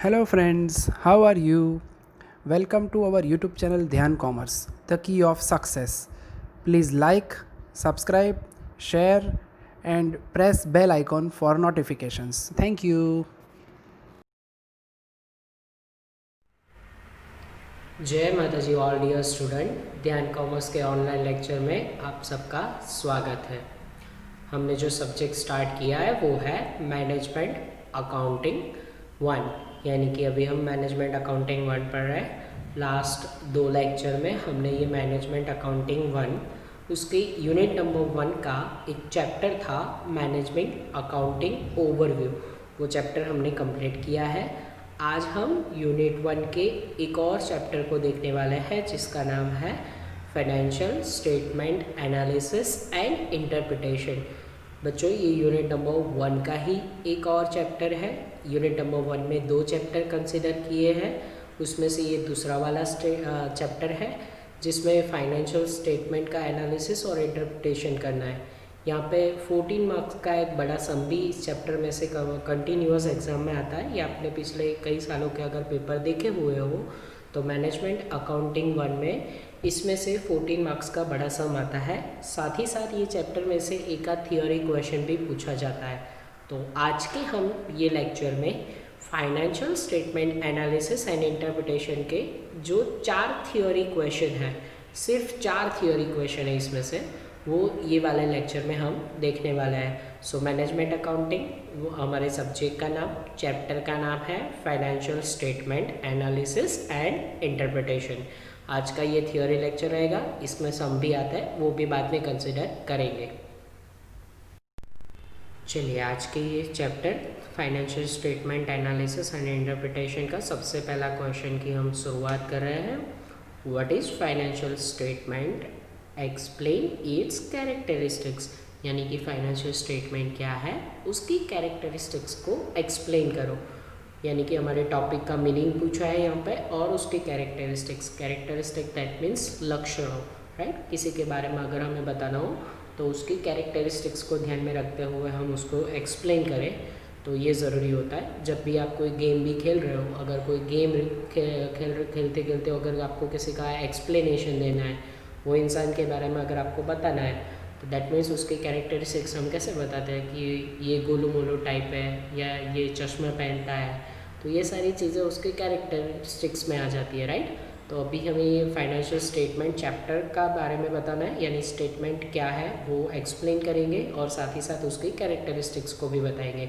Hello friends, how are you? Welcome to our YouTube channel Dhyan Commerce, the key of success. Please like, subscribe, share and press bell icon for notifications. Thank you. जय माता जी all dear student. ध्यान commerce के online lecture में आप सबका स्वागत है। हमने जो सब्जेक्ट स्टार्ट किया है वो है मैनेजमेंट अकाउंटिंग 1, यानी कि अभी हम मैनेजमेंट अकाउंटिंग 1 पढ़ रहे हैं। लास्ट 2 लेक्चर में हमने ये मैनेजमेंट अकाउंटिंग 1 उसके यूनिट नंबर 1 का एक चैप्टर था मैनेजमेंट अकाउंटिंग ओवरव्यू, वो चैप्टर हमने कंप्लीट किया है। आज हम यूनिट 1 के एक और चैप्टर को देखने वाले हैं जिसका नाम है financial statement analysis and interpretation. बच्चों, ये यूनिट नंबर 1 का ही एक और चैप्टर है। यूनिट नंबर 1 में 2 चैप्टर कंसिडर किए हैं, उसमें से ये दूसरा वाला चैप्टर है जिसमें फाइनेंशियल स्टेटमेंट का एनालिसिस और इंटरप्रिटेशन करना है। यहाँ पे 14 मार्क्स का एक बड़ा सम भी इस चैप्टर में से कंटिन्यूअस एग्जाम में आता है। ये आपने पिछले कई सालों के अगर पेपर देखे हुए हो तो मैनेजमेंट अकाउंटिंग 1 में इसमें से 14 मार्क्स का बड़ा सम आता है। साथ ही साथ ये चैप्टर में से एक आध थियोरी क्वेश्चन भी पूछा जाता है। तो आज के हम ये लेक्चर में financial statement analysis and interpretation के जो 4 थियोरी क्वेश्चन हैं, सिर्फ 4 थियोरी क्वेश्चन है इसमें से, वो ये वाले लेक्चर में हम देखने वाले हैं। सो मैनेजमेंट अकाउंटिंग, वो हमारे सब्जेक्ट का नाम, चैप्टर का नाम है financial statement analysis and interpretation. आज का ये थियोरी लेक्चर रहेगा, इसमें सम भी आता है, वो भी बाद में कंसिडर करेंगे। चलिए, आज के ये chapter financial statement analysis and interpretation का सबसे पहला क्वेश्चन की हम शुरुआत कर रहे हैं। What is financial statement, explain it's characteristics, यानी कि फाइनेंशियल स्टेटमेंट क्या है, उसकी कैरेक्टरिस्टिक्स को एक्सप्लेन करो। यानी कि हमारे टॉपिक का मीनिंग पूछा है यहाँ पे और उसकी कैरेक्टरिस्टिक दैट मीन्स लक्षण हो, राइट। किसी के बारे में अगर हमें बताना हो तो उसकी कैरेक्टरिस्टिक्स को ध्यान में रखते हुए हम उसको एक्सप्लेन करें, तो ये ज़रूरी होता है। जब भी आप कोई गेम भी खेल रहे हो, अगर कोई गेम खेलते खेलते अगर आपको किसी का एक्सप्लेनेशन देना है, वो इंसान के बारे में अगर आपको बताना है, तो दैट मीन्स उसकी कैरेक्टरिस्टिक्स हम कैसे बताते हैं कि ये गोलू मोलू टाइप है या ये चश्मा पहनता है, तो ये सारी चीज़ें उसके कैरेक्टरिस्टिक्स में आ जाती है, राइट। तो अभी हमें ये फाइनेंशियल स्टेटमेंट चैप्टर का बारे में बताना है, यानी स्टेटमेंट क्या है वो एक्सप्लेन करेंगे और साथ ही साथ उसकी कैरेक्टरिस्टिक्स को भी बताएंगे।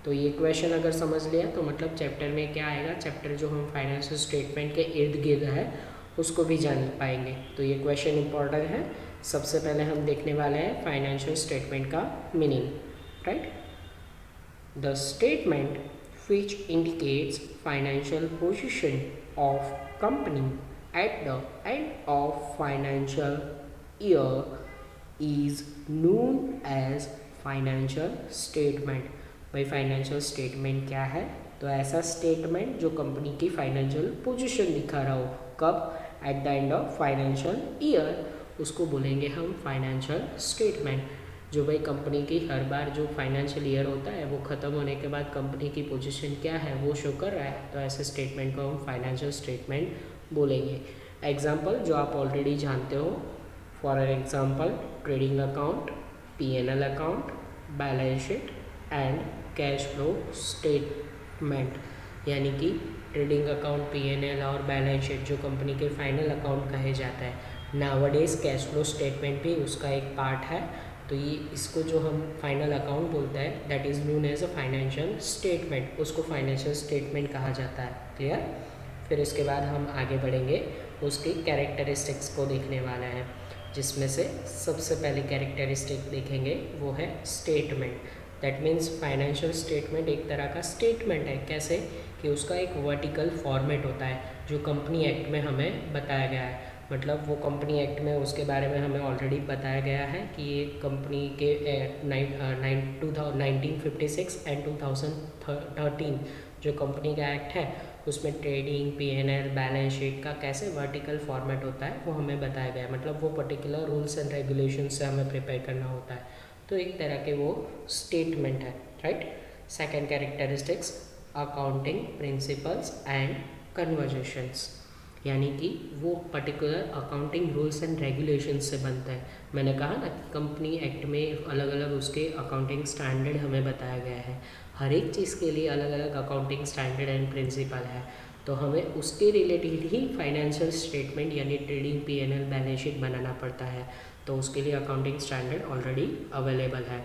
तो ये क्वेश्चन अगर समझ लिया तो मतलब चैप्टर में क्या आएगा, चैप्टर जो हम फाइनेंशियल स्टेटमेंट के इर्द गिर्द है उसको भी जान पाएंगे। तो ये क्वेश्चन इंपॉर्टेंट है। सबसे पहले हम देखने वाले हैं फाइनेंशियल स्टेटमेंट का meaning, right. The statement which indicates financial position of company at the end of financial year is known as financial statement। भाई फाइनेंशियल स्टेटमेंट क्या है, तो ऐसा स्टेटमेंट जो कंपनी की फाइनेंशियल पोजीशन दिखा रहा हो, कब, at the end of financial year, उसको बोलेंगे हम फाइनेंशियल स्टेटमेंट। जो भाई कंपनी की हर बार जो फाइनेंशियल ईयर होता है वो ख़त्म होने के बाद कंपनी की पोजीशन क्या है वो शो कर रहा है, तो ऐसे स्टेटमेंट को हम फाइनेंशियल स्टेटमेंट बोलेंगे। एग्जांपल जो आप ऑलरेडी जानते हो, for example trading account, PNL account, balance sheet and cash flow statement. यानी कि ट्रेडिंग अकाउंट, पीएनएल और बैलेंस शीट जो कंपनी के फाइनल अकाउंट कहे जाता है। नाउअडेज कैश फ्लो स्टेटमेंट भी उसका एक पार्ट है। तो ये इसको जो हम फाइनल अकाउंट बोलते हैं that is known as a financial statement, उसको फाइनेंशियल स्टेटमेंट कहा जाता है। क्लियर। फिर इसके बाद हम आगे बढ़ेंगे, उसकी कैरेक्टरिस्टिक्स को देखने वाले हैं, जिसमें से सबसे पहले कैरेक्टरिस्टिक देखेंगे वो है statement. That means financial statement एक तरह का स्टेटमेंट है। कैसे कि उसका एक वर्टिकल फॉर्मेट होता है जो कंपनी एक्ट में हमें बताया गया है। मतलब वो कंपनी एक्ट में उसके बारे में हमें ऑलरेडी बताया गया है कि ये कंपनी के 1956 एंड 2013 जो कंपनी का एक्ट है उसमें ट्रेडिंग, पीएनएल, बैलेंस शीट का कैसे वर्टिकल फॉर्मेट होता है वो हमें बताया गया है। मतलब वो पर्टिकुलर रूल्स एंड रेगुलेशन से हमें प्रिपेयर करना होता है, तो एक तरह के वो स्टेटमेंट है, right. Second characteristics accounting principles and conversations, यानी कि वो particular accounting rules and regulations से बनता है। मैंने कहा ना कि कंपनी एक्ट में अलग अलग उसके अकाउंटिंग स्टैंडर्ड हमें बताया गया है, हर एक चीज़ के लिए अलग अलग अकाउंटिंग स्टैंडर्ड एंड प्रिंसिपल है, तो हमें उसके रिलेटेड ही फाइनेंशियल स्टेटमेंट यानी ट्रेडिंग P&L बैलेंस शीट बनाना पड़ता है, तो उसके लिए अकाउंटिंग स्टैंडर्ड ऑलरेडी अवेलेबल है।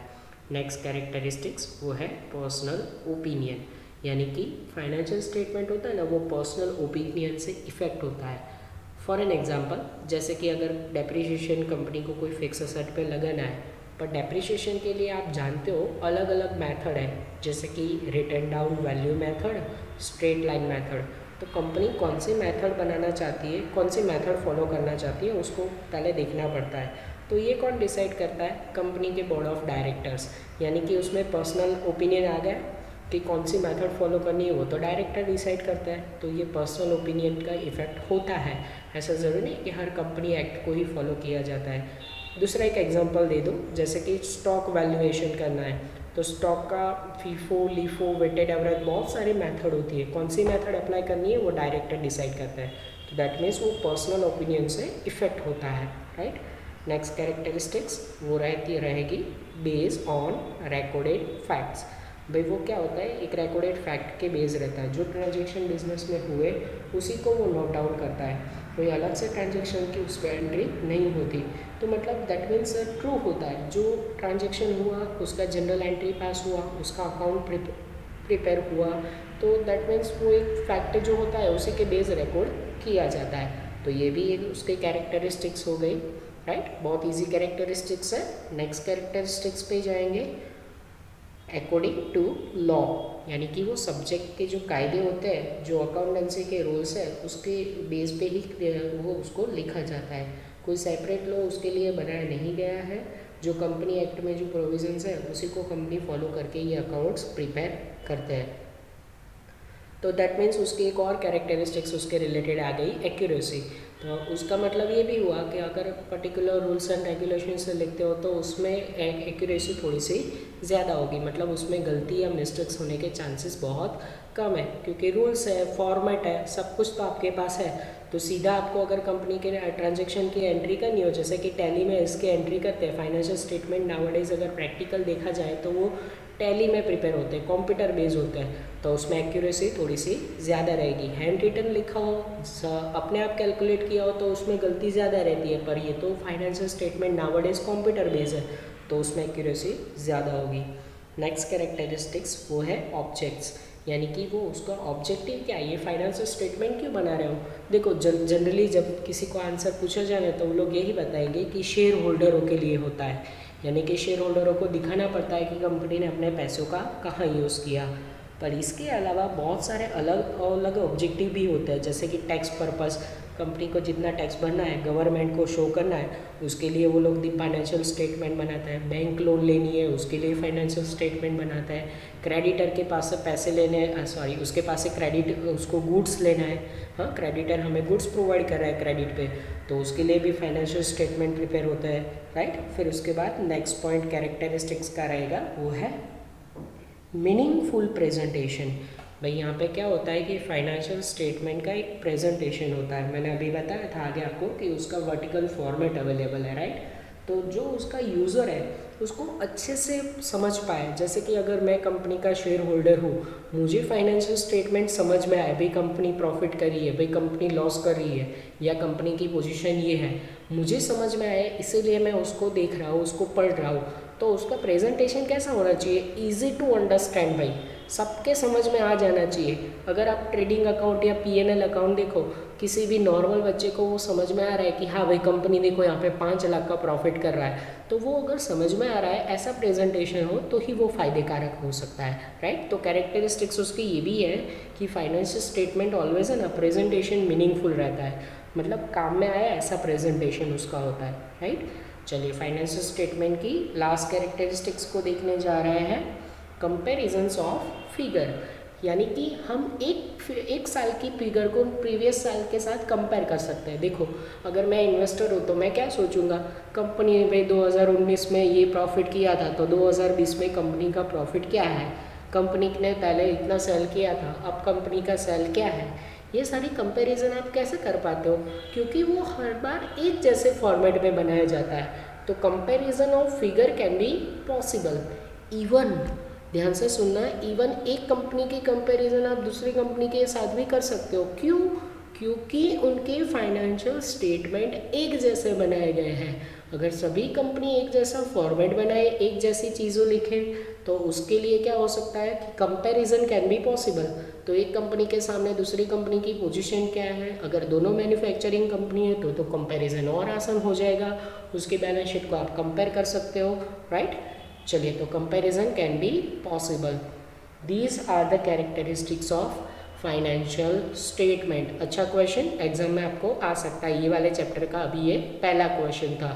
नेक्स्ट कैरेक्टरिस्टिक्स वो है पर्सनल ओपिनियन, यानी कि फाइनेंशियल स्टेटमेंट होता है ना, वो पर्सनल ओपिनियन से इफेक्ट होता है। फॉर एन एग्जांपल, जैसे कि अगर डेप्रिसिएशन कंपनी को कोई फिक्स एसेट पे लगाना है, पर डेप्रिसिएशन के लिए आप जानते हो अलग अलग मेथड है, जैसे कि written down value method, straight line method. तो कंपनी कौन सी मेथड बनाना चाहती है, कौन सी मेथड फॉलो करना चाहती है, उसको पहले देखना पड़ता है। तो ये कौन डिसाइड करता है? कंपनी के बोर्ड ऑफ डायरेक्टर्स, यानी कि उसमें पर्सनल ओपिनियन आ गया कि कौन सी मेथड फॉलो करनी है, वो तो डायरेक्टर डिसाइड करता है। तो ये पर्सनल ओपिनियन का इफेक्ट होता है, ऐसा ज़रूरी नहीं कि हर कंपनी एक्ट को ही फॉलो किया जाता है। दूसरा एक एग्जांपल दे दूँ, जैसे कि स्टॉक वैल्यूएशन करना है, तो स्टॉक का फीफो लीफो वेटेड एवरेज बहुत सारी मेथड होती है, कौन सी मेथड अप्लाई करनी है वो डायरेक्टर डिसाइड करता है। तो दैट मीन्स वो पर्सनल ओपिनियन से इफेक्ट होता है, राइट। नेक्स्ट कैरेक्टरिस्टिक्स वो रहेगी बेस्ड ऑन रिकॉर्डेड फैक्ट्स। भाई वो क्या होता है, एक रिकॉर्डेड फैक्ट के बेस रहता है, जो ट्रांजेक्शन बिजनेस में हुए उसी को वो नोट डाउन करता है, कोई अलग से ट्रांजेक्शन की उस पर एंट्री नहीं होती। तो मतलब दैट मीन्स ट्रू होता है, जो ट्रांजेक्शन हुआ उसका जनरल एंट्री पास हुआ, उसका अकाउंट प्रिपेयर हुआ, तो दैट मीन्स वो एक फैक्ट जो होता है उसी के बेस रिकॉर्ड किया जाता है। तो ये भी एक उसके कैरेक्टरिस्टिक्स हो गई, राइट। बहुत ईजी कैरेक्टरिस्टिक्स है। नेक्स्ट कैरेक्टरिस्टिक्स पे जाएंगे, अकॉर्डिंग टू लॉ, यानी कि वो सब्जेक्ट के जो कायदे होते हैं, जो अकाउंटेंसी के रूल्स है, उसके बेस पे ही वो उसको लिखा जाता है। कोई सेपरेट लॉ उसके लिए बनाया नहीं गया है, जो कंपनी एक्ट में जो प्रोविजंस है उसी को कंपनी फॉलो करके ये अकाउंट्स प्रिपेयर करते हैं। तो दैट मीन्स उसकी एक और कैरेक्टरिस्टिक्स उसके रिलेटेड आ गई, एक्यूरेसी। तो उसका मतलब ये भी हुआ कि अगर पर्टिकुलर रूल्स एंड रेगुलेशन से लिखते हो तो उसमें एक्यूरेसी थोड़ी सी ज़्यादा होगी, मतलब उसमें गलती या मिस्टेक्स होने के चांसेस बहुत कम है, क्योंकि रूल्स है, फॉर्मेट है, सब कुछ तो आपके पास है। तो सीधा आपको अगर कंपनी के ट्रांजेक्शन की एंट्री करनी हो, जैसे कि टैली में इसके एंट्री करते हैं, फाइनेंशियल स्टेटमेंट नाउअडेज अगर प्रैक्टिकल देखा जाए तो वो टैली में प्रिपेयर होते हैं, कंप्यूटर बेस्ड होते हैं, तो उसमें एक्यूरेसी थोड़ी सी ज़्यादा रहेगी। हैंड रिटन लिखा हो, अपने आप कैलकुलेट किया हो तो उसमें गलती ज़्यादा रहती है, पर ये तो financial statement nowadays computer based है, तो उसमें एक्यूरेसी ज़्यादा होगी। नेक्स्ट कैरेक्टरिस्टिक्स वो है ऑब्जेक्ट्स, यानी कि वो उसका ऑब्जेक्टिव क्या है, ये फाइनेंशियल स्टेटमेंट क्यों बना रहे हो। देखो जनरली जब किसी को आंसर पूछा जाए तो वो लोग यही बताएंगे कि शेयर होल्डरों के लिए होता है, यानी कि शेयर होल्डरों को दिखाना पड़ता है कि कंपनी ने अपने पैसों का कहाँ यूज़ किया। पर इसके अलावा बहुत सारे अलग अलग ऑब्जेक्टिव भी होते हैं, जैसे कि टैक्स पर्पस, कंपनी को जितना टैक्स भरना है, गवर्नमेंट को शो करना है, उसके लिए वो लोग फाइनेंशियल स्टेटमेंट बनाता है। बैंक लोन लेनी है उसके लिए फाइनेंशियल स्टेटमेंट बनाता है। क्रेडिटर के पास से पैसे लेने उसके पास से क्रेडिट उसको गुड्स लेना है, हाँ क्रेडिटर हमें गुड्स प्रोवाइड कर रहा है क्रेडिट पे, तो उसके लिए भी फाइनेंशियल स्टेटमेंट प्रिपेयर होता है, राइट। फिर उसके बाद नेक्स्ट पॉइंट कैरेक्टरिस्टिक्स का रहेगा वो है मीनिंगफुल प्रेजेंटेशन। भाई यहाँ पे क्या होता है कि फाइनेंशियल स्टेटमेंट का एक प्रेजेंटेशन होता है, मैंने अभी बताया था आगे आपको कि उसका वर्टिकल फॉर्मेट अवेलेबल है, राइट। तो जो उसका यूज़र है उसको अच्छे से समझ पाए, जैसे कि अगर मैं कंपनी का शेयर होल्डर हूँ, मुझे फाइनेंशियल स्टेटमेंट समझ में आए, भाई कंपनी प्रॉफिट कर रही है, भाई कंपनी लॉस कर रही है, या कंपनी की पोजीशन ये है, मुझे समझ में आए, इसीलिए मैं उसको देख रहा हूँ, उसको पढ़ रहा हूँ। तो उसका प्रेजेंटेशन कैसा होना चाहिए, ईजी टू अंडरस्टैंड, भाई सबके समझ में आ जाना चाहिए। अगर आप ट्रेडिंग अकाउंट या P&L अकाउंट देखो, किसी भी नॉर्मल बच्चे को वो समझ में आ रहा है कि हाँ भाई कंपनी देखो यहाँ पे 5 लाख का प्रॉफिट कर रहा है, तो वो अगर समझ में आ रहा है, ऐसा प्रेजेंटेशन हो तो ही वो फ़ायदेकारक हो सकता है, राइट। तो कैरेक्टरिस्टिक्स उसकी ये भी है कि फाइनेंशियल स्टेटमेंट ऑलवेज है ना, प्रेजेंटेशन मीनिंगफुल रहता है, मतलब काम में आया ऐसा प्रेजेंटेशन उसका होता है, राइट। चलिए फाइनेंशियल स्टेटमेंट की लास्ट कैरेक्टरिस्टिक्स को देखने जा रहे हैं, कंपेरिजन्स ऑफ फिगर, यानी कि हम एक साल की फिगर को प्रीवियस साल के साथ कंपेयर कर सकते हैं। देखो अगर मैं इन्वेस्टर हूँ तो मैं क्या सोचूंगा, कंपनी ने भाई 2019 में ये प्रॉफिट किया था, तो 2020 में कंपनी का प्रॉफिट क्या है, कंपनी ने पहले इतना सेल किया था, अब कंपनी का सेल क्या है, ये सारी कंपैरिजन आप कैसे कर पाते हो, क्योंकि वो हर बार एक जैसे फॉर्मेट में बनाया जाता है। तो comparison of figure can be possible. Even, ध्यान से सुनना, इवन एक कंपनी की कंपैरिजन आप दूसरी कंपनी के साथ भी कर सकते हो। क्यों? क्योंकि उनके फाइनेंशियल स्टेटमेंट एक जैसे बनाए गए हैं। अगर सभी कंपनी एक जैसा फॉर्मेट बनाए, एक जैसी चीज़ों लिखे, तो उसके लिए क्या हो सकता है कि कंपैरिजन कैन बी पॉसिबल। तो एक कंपनी के सामने दूसरी कंपनी की पोजीशन क्या है, अगर दोनों मैन्युफैक्चरिंग कंपनी है तो कंपैरिजन और आसान हो जाएगा, उसकी बैलेंस शीट को आप कंपेयर कर सकते हो, राइट। चलिए, तो comparison can be possible. These are the characteristics of financial statement. अच्छा क्वेश्चन एग्जाम में आपको आ सकता है, ये वाले चैप्टर का अभी ये पहला क्वेश्चन था।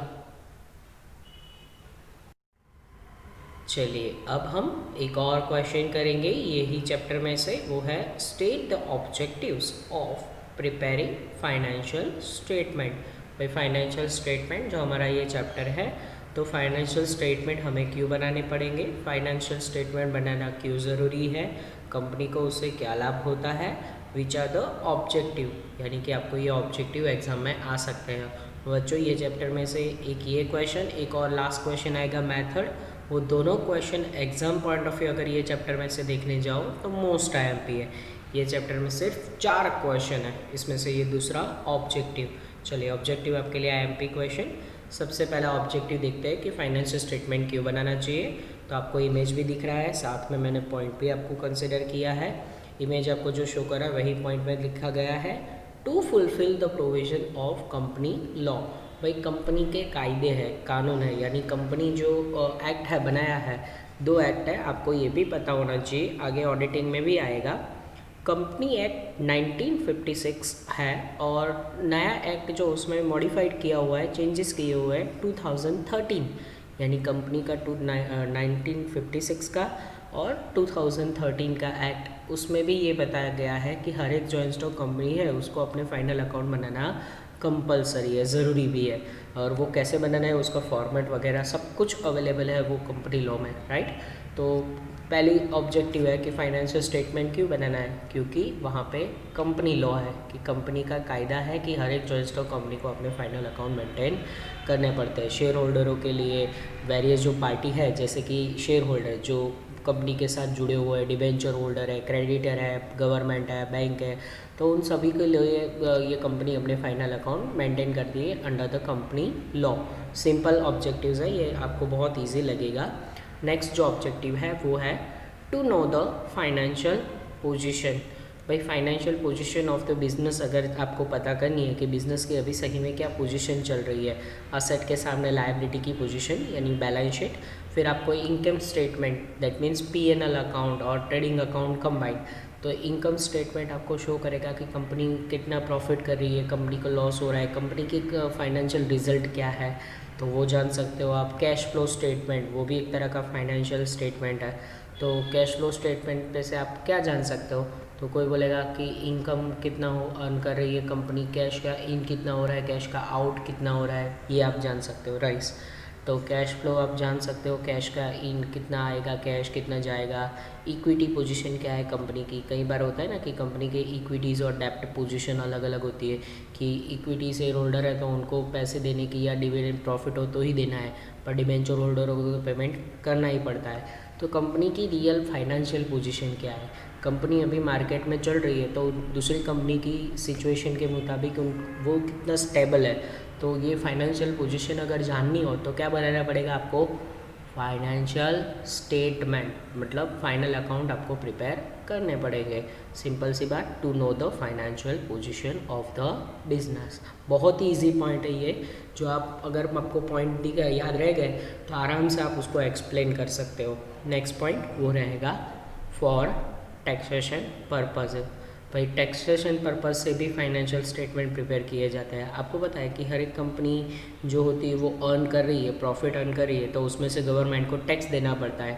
चलिए, अब हम एक और क्वेश्चन करेंगे यही चैप्टर में से, वो है state the objectives of preparing financial statement. भाई फाइनेंशियल स्टेटमेंट जो हमारा ये चैप्टर है, तो फाइनेंशियल स्टेटमेंट हमें क्यों बनाने पड़ेंगे, फाइनेंशियल स्टेटमेंट बनाना क्यों ज़रूरी है, कंपनी को उससे क्या लाभ होता है, विच आर द ऑब्जेक्टिव, यानी कि आपको ये ऑब्जेक्टिव एग्जाम में आ सकते हैं। बच्चों, ये चैप्टर में से एक ये क्वेश्चन, एक और लास्ट क्वेश्चन आएगा मैथड। वो दोनों question exam point of view अगर ये चैप्टर में से देखने जाओ तो मोस्ट IMP है। ये चैप्टर में सिर्फ 4 क्वेश्चन है, इसमें से ये दूसरा ऑब्जेक्टिव। चलिए, ऑब्जेक्टिव आपके लिए IMP क्वेश्चन। सबसे पहला ऑब्जेक्टिव देखते हैं कि फाइनेंशियल स्टेटमेंट क्यों बनाना चाहिए। तो आपको इमेज भी दिख रहा है, साथ में मैंने पॉइंट भी आपको कंसिडर किया है। इमेज आपको जो शो कर रहा है वही पॉइंट में लिखा गया है, to fulfil the provision of company law. भाई कंपनी के कायदे हैं, कानून है, यानी कंपनी जो एक्ट है बनाया है, 2 एक्ट है, आपको ये भी पता होना चाहिए, आगे ऑडिटिंग में भी आएगा। कंपनी एक्ट 1956 है, और नया एक्ट जो उसमें मॉडिफाइड किया हुआ है, चेंजेस किए हुए हैं 2013, यानी कंपनी का 1956 का और 2013 का एक्ट, उसमें भी ये बताया गया है कि हर एक जॉइंट स्टॉक कंपनी है उसको अपने फाइनल अकाउंट बनाना कंपलसरी है, ज़रूरी भी है। और वो कैसे बनाना है, उसका फॉर्मेट वगैरह सब कुछ अवेलेबल है वो कंपनी लॉ में, राइट। तो पहली ऑब्जेक्टिव है कि फाइनेंशियल स्टेटमेंट क्यों बनाना है, क्योंकि वहाँ पे कंपनी लॉ है कि कंपनी का कायदा है कि हर एक जॉइंट स्टॉक कंपनी को अपने फाइनल अकाउंट मेंटेन करने पड़ते हैं। शेयर होल्डरों के लिए वेरियस जो पार्टी है, जैसे कि शेयर होल्डर जो कंपनी के साथ जुड़े हुए हैं, डिबेंचर होल्डर है, क्रेडिटर है, गवर्नमेंट है, बैंक है, तो उन सभी के लिए ये कंपनी अपने फाइनल अकाउंट मेंटेन करती है under the company law. Simple objectives है, ये आपको बहुत ईजी लगेगा। नेक्स्ट जो ऑब्जेक्टिव है वो है to know the financial position. भाई financial position of the business अगर आपको पता करनी है कि बिजनेस की अभी सही में क्या पोजीशन चल रही है, असेट के सामने लायबिलिटी की पोजीशन यानी बैलेंस शीट, फिर आपको income statement that means P&L account और ट्रेडिंग अकाउंट कंबाइंड। तो इनकम स्टेटमेंट आपको शो करेगा कि कंपनी कितना प्रॉफिट कर रही है, कंपनी को लॉस हो रहा है, कंपनी की फाइनेंशियल रिजल्ट क्या है, तो वो जान सकते हो आप। कैश फ्लो स्टेटमेंट वो भी एक तरह का फाइनेंशियल स्टेटमेंट है। तो कैश फ्लो स्टेटमेंट पे से आप क्या जान सकते हो, तो कोई बोलेगा कि इनकम कितना हो अर्न कर रही है कंपनी, कैश का इन कितना हो रहा है, कैश का आउट कितना हो रहा है, ये आप जान सकते हो, राइट। तो कैश फ्लो आप जान सकते हो, कैश का इन कितना आएगा, कैश कितना जाएगा, इक्विटी पोजीशन क्या है कंपनी की। कई बार होता है ना कि कंपनी के इक्विटीज़ और डेप्ट पोजीशन अलग अलग होती है, कि इक्विटी शेयर होल्डर है तो उनको पैसे देने की या डिविडेंड प्रॉफिट हो तो ही देना है, पर डिबेंचर होल्डरों को तो पेमेंट करना ही पड़ता है। तो कंपनी की रियल फाइनेंशियल पोजीशन क्या है, कंपनी अभी मार्केट में चल रही है तो दूसरी कंपनी की सिचुएशन के मुताबिक वो कितना स्टेबल है। तो ये फाइनेंशियल पोजीशन अगर जाननी हो तो क्या बनाना पड़ेगा आपको, फाइनेंशियल स्टेटमेंट, मतलब फाइनल अकाउंट आपको प्रिपेयर करने पड़ेंगे। सिंपल सी बात, to know the financial position of the business. बहुत ही ईजी पॉइंट है ये, जो आप अगर आपको पॉइंट दी गए याद रह गए तो आराम से आप उसको एक्सप्लेन कर सकते हो। नेक्स्ट पॉइंट वो रहेगा फॉर टैक्सेशन पर्पज़। भाई टैक्सेशन पर्पज़ से भी फाइनेंशियल स्टेटमेंट प्रिपेयर किए जाते हैं। आपको पता है कि हर एक कंपनी जो होती है वो अर्न कर रही है, प्रॉफिट अर्न कर रही है, तो उसमें से गवर्नमेंट को टैक्स देना पड़ता है।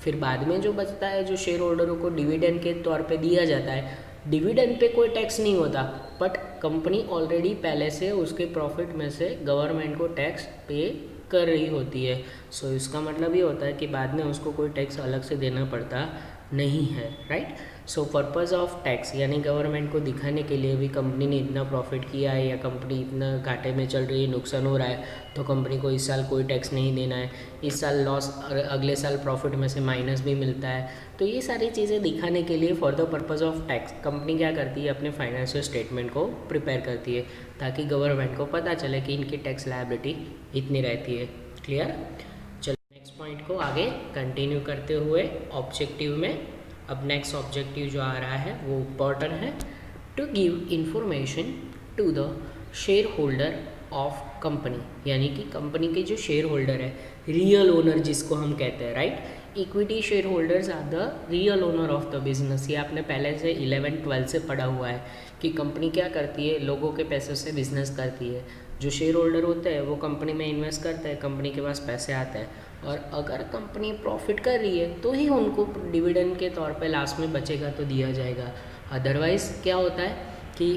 फिर बाद में जो बचता है, जो शेयर होल्डरों को डिविडेंड के तौर पे दिया जाता है, डिविडेंड पे कोई टैक्स नहीं होता, बट कंपनी ऑलरेडी पहले से उसके प्रॉफिट में से गवर्नमेंट को टैक्स पे कर रही होती है। सो इसका मतलब ये होता है कि बाद में उसको कोई टैक्स अलग से देना पड़ता नहीं है, right. So purpose of tax यानी गवर्नमेंट को दिखाने के लिए भी कंपनी ने इतना प्रॉफिट किया है या कंपनी इतना घाटे में चल रही है, नुकसान हो रहा है, तो कंपनी को इस साल कोई टैक्स नहीं देना है, इस साल लॉस अगले साल प्रॉफिट में से माइनस भी मिलता है। तो ये सारी चीज़ें दिखाने के लिए for the purpose of tax company क्या करती है, अपने फाइनेंशियल स्टेटमेंट को प्रिपेयर करती है ताकि गवर्नमेंट को पता चले कि इनकी टैक्स लायबिलिटी इतनी रहती है। क्लियर। पॉइंट को आगे कंटिन्यू करते हुए ऑब्जेक्टिव में, अब नेक्स्ट ऑब्जेक्टिव जो आ रहा है वो इम्पॉर्टेंट है, to give information to the shareholder of company, यानी कि कंपनी के जो शेयर होल्डर है, रियल ओनर जिसको हम कहते हैं, right. Equity shareholders are the real owner of the business. ये आपने पहले से 11-12 से पढ़ा हुआ है कि कंपनी क्या करती है, लोगों के पैसों से बिजनेस करती है। जो शेयर होल्डर होते हैं वो कंपनी में इन्वेस्ट करते हैं, कंपनी के पास पैसे आते हैं, और अगर कंपनी प्रॉफिट कर रही है तो ही उनको डिविडेंड के तौर पे लास्ट में बचेगा तो दिया जाएगा। अदरवाइज़ क्या होता है कि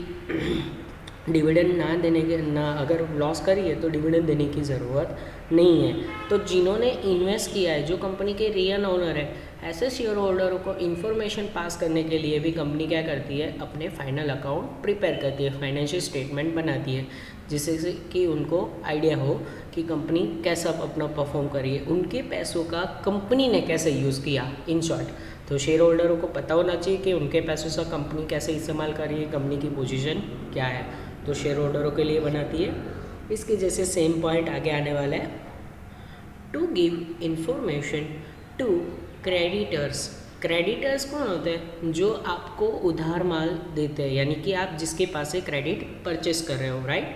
डिविडेंड ना देने के ना, अगर लॉस करी है तो डिविडेंड देने की ज़रूरत नहीं है। तो जिन्होंने इन्वेस्ट किया है, जो कंपनी के रियल ओनर है, ऐसे शेयर होल्डरों को इन्फॉर्मेशन पास करने के लिए भी कंपनी क्या करती है, अपने फाइनल अकाउंट प्रिपेयर करती है, फाइनेंशियल स्टेटमेंट बनाती है, जिससे कि उनको आइडिया हो कि कंपनी कैसा अपना परफॉर्म करी है, उनके पैसों का कंपनी ने कैसे यूज़ किया, इन शॉर्ट। तो शेयर होल्डरों को पता होना चाहिए कि उनके पैसों से कंपनी कैसे इस्तेमाल कर रही है, कंपनी की पोजीशन क्या है, तो शेयर होल्डरों के लिए बनाती है। इसके जैसे सेम पॉइंट आगे आने वाला है, to give information to creditors. Creditors कौन होते हैं, जो आपको उधार माल देते हैं, यानी कि आप जिसके पास से क्रेडिट परचेस कर रहे हो, राइट।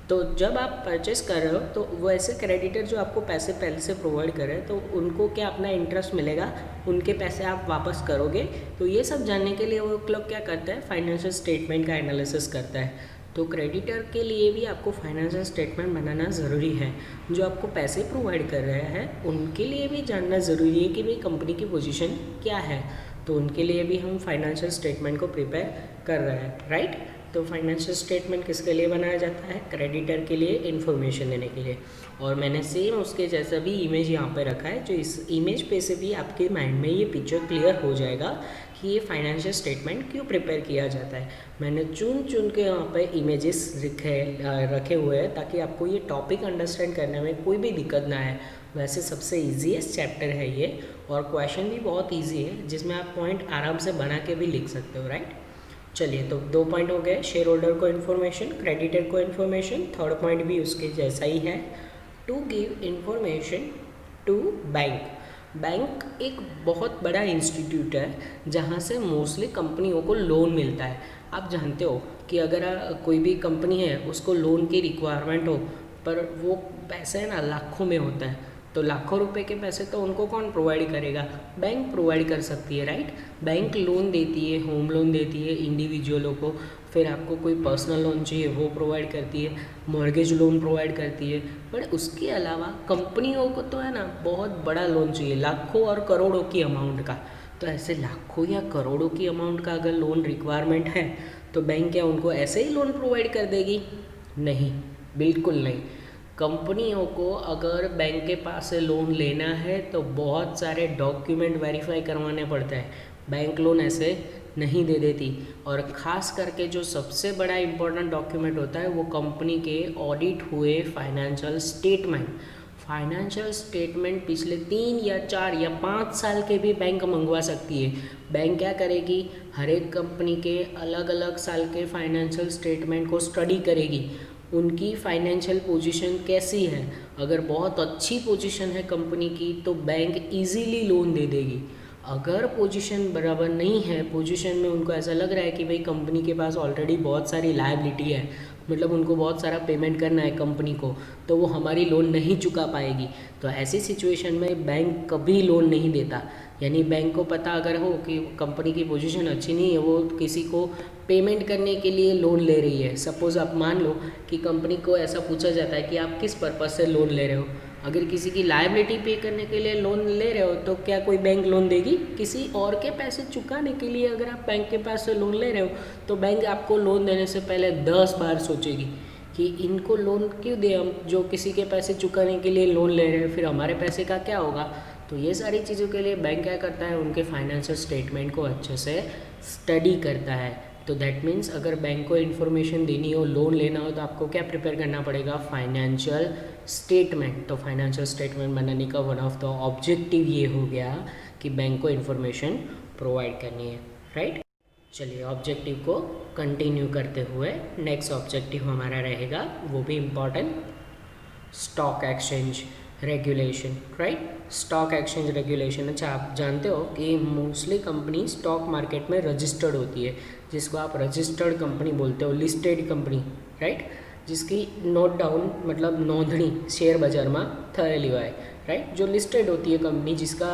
तो जब आप परचेस कर रहे हो तो वो ऐसे क्रेडिटर जो आपको पैसे पहले से प्रोवाइड कर रहे हैं, तो उनको क्या अपना इंटरेस्ट मिलेगा, उनके पैसे आप वापस करोगे। तो ये सब जानने के लिए वो क्लब क्या करता है, फाइनेंशियल स्टेटमेंट का एनालिसिस करता है। तो क्रेडिटर के लिए भी आपको फाइनेंशियल स्टेटमेंट बनाना ज़रूरी है। जो आपको पैसे प्रोवाइड कर रहे हैं उनके लिए भी जानना ज़रूरी है कि भाई कंपनी की पोजीशन क्या है, तो उनके लिए भी हम फाइनेंशियल स्टेटमेंट को प्रिपेयर कर रहे हैं, राइट। तो फाइनेंशियल स्टेटमेंट किसके लिए बनाया जाता है, क्रेडिटर के लिए इन्फॉर्मेशन देने के लिए। और मैंने सेम उसके जैसा भी इमेज यहाँ पे रखा है, जो इस इमेज पे से भी आपके माइंड में ये पिक्चर क्लियर हो जाएगा कि ये फाइनेंशियल स्टेटमेंट क्यों प्रिपेयर किया जाता है। मैंने चुन के यहाँ पे इमेजेस रखे हुए हैं ताकि आपको ये टॉपिक अंडरस्टैंड करने में कोई भी दिक्कत ना आए। वैसे सबसे ईजीएस्ट चैप्टर है ये, और क्वेश्चन भी बहुत ईजी है, जिसमें आप पॉइंट आराम से बना के भी लिख सकते हो, राइट। चलिए, तो 2 पॉइंट हो गए, शेयर होल्डर को इन्फॉर्मेशन, क्रेडिटर को इन्फॉर्मेशन। थर्ड पॉइंट भी उसके जैसा ही है, to give information to bank. Bank एक बहुत बड़ा इंस्टीट्यूट है जहाँ से मोस्टली कंपनियों को लोन मिलता है। आप जानते हो कि अगर कोई भी कंपनी है उसको लोन की रिक्वायरमेंट हो, पर वो पैसे ना लाखों में होता है, तो लाखों रुपए के पैसे तो उनको कौन प्रोवाइड करेगा, बैंक प्रोवाइड कर सकती है, राइट। बैंक लोन देती है, होम लोन देती है इंडिविजुअलों को, फिर आपको कोई पर्सनल लोन चाहिए वो प्रोवाइड करती है, मॉर्गेज लोन प्रोवाइड करती है। बट उसके अलावा कंपनियों को तो है ना बहुत बड़ा लोन चाहिए, लाखों और करोड़ों की अमाउंट का। तो ऐसे लाखों या करोड़ों की अमाउंट का अगर लोन रिक्वायरमेंट है तो बैंक क्या उनको ऐसे ही लोन प्रोवाइड कर देगी, नहीं, बिल्कुल नहीं। कंपनियों को अगर बैंक के पास से लोन लेना है तो बहुत सारे डॉक्यूमेंट वेरीफाई करवाने पड़ते हैं, बैंक लोन ऐसे नहीं दे देती। और ख़ास करके जो सबसे बड़ा इम्पोर्टेंट डॉक्यूमेंट होता है वो कंपनी के ऑडिट हुए फाइनेंशियल स्टेटमेंट। फाइनेंशियल स्टेटमेंट पिछले 3 या 4 या 5 साल के भी बैंक मंगवा सकती है। बैंक क्या करेगी, हर एक कंपनी के अलग अलग साल के फाइनेंशियल स्टेटमेंट को स्टडी करेगी, उनकी फाइनेंशियल पोजीशन कैसी है। अगर बहुत अच्छी पोजीशन है कंपनी की तो बैंक इजीली लोन दे देगी। अगर पोजीशन बराबर नहीं है, पोजीशन में उनको ऐसा लग रहा है कि भाई कंपनी के पास ऑलरेडी बहुत सारी लायबिलिटी है, मतलब उनको बहुत सारा पेमेंट करना है कंपनी को, तो वो हमारी लोन नहीं चुका पाएगी, तो ऐसी सिचुएशन में बैंक कभी लोन नहीं देता। यानी बैंक को पता अगर हो कि कंपनी की पोजीशन अच्छी नहीं है, वो किसी को पेमेंट करने के लिए लोन ले रही है। सपोज़ आप मान लो कि कंपनी को ऐसा पूछा जाता है कि आप किस पर्पज़ से लोन ले रहे हो। अगर किसी की लायबिलिटी पे करने के लिए लोन ले रहे हो तो क्या कोई बैंक लोन देगी? किसी और के पैसे चुकाने के लिए अगर आप बैंक के पास से लोन ले रहे हो तो बैंक आपको लोन देने से पहले 10 बार सोचेगी कि इनको लोन क्यों दें हम, जो किसी के पैसे चुकाने के लिए लोन ले रहे हैं, फिर हमारे पैसे का क्या होगा। तो ये सारी चीज़ों के लिए बैंक क्या करता है, उनके फाइनेंशियल स्टेटमेंट को अच्छे से स्टडी करता है। तो दैट मीन्स अगर बैंक को इन्फॉर्मेशन देनी हो, लोन लेना हो, तो आपको क्या प्रिपेयर करना पड़ेगा, फाइनेंशियल स्टेटमेंट। तो फाइनेंशियल स्टेटमेंट बनाने का वन ऑफ द ऑब्जेक्टिव ये हो गया कि बैंक को इन्फॉर्मेशन प्रोवाइड करनी है, राइट। चलिए ऑब्जेक्टिव को कंटिन्यू करते हुए नेक्स्ट ऑब्जेक्टिव हमारा रहेगा, वो भी important, stock exchange regulation, right. Stock exchange regulation, अच्छा आप जानते हो कि मोस्टली कंपनी स्टॉक मार्केट में रजिस्टर्ड होती है, जिसको आप रजिस्टर्ड कंपनी बोलते हो, लिस्टेड कंपनी, राइट, जिसकी नोट डाउन मतलब नोंधणी शेयर बाजार में थयेली होय, राइट, जो लिस्टेड होती है कंपनी, जिसका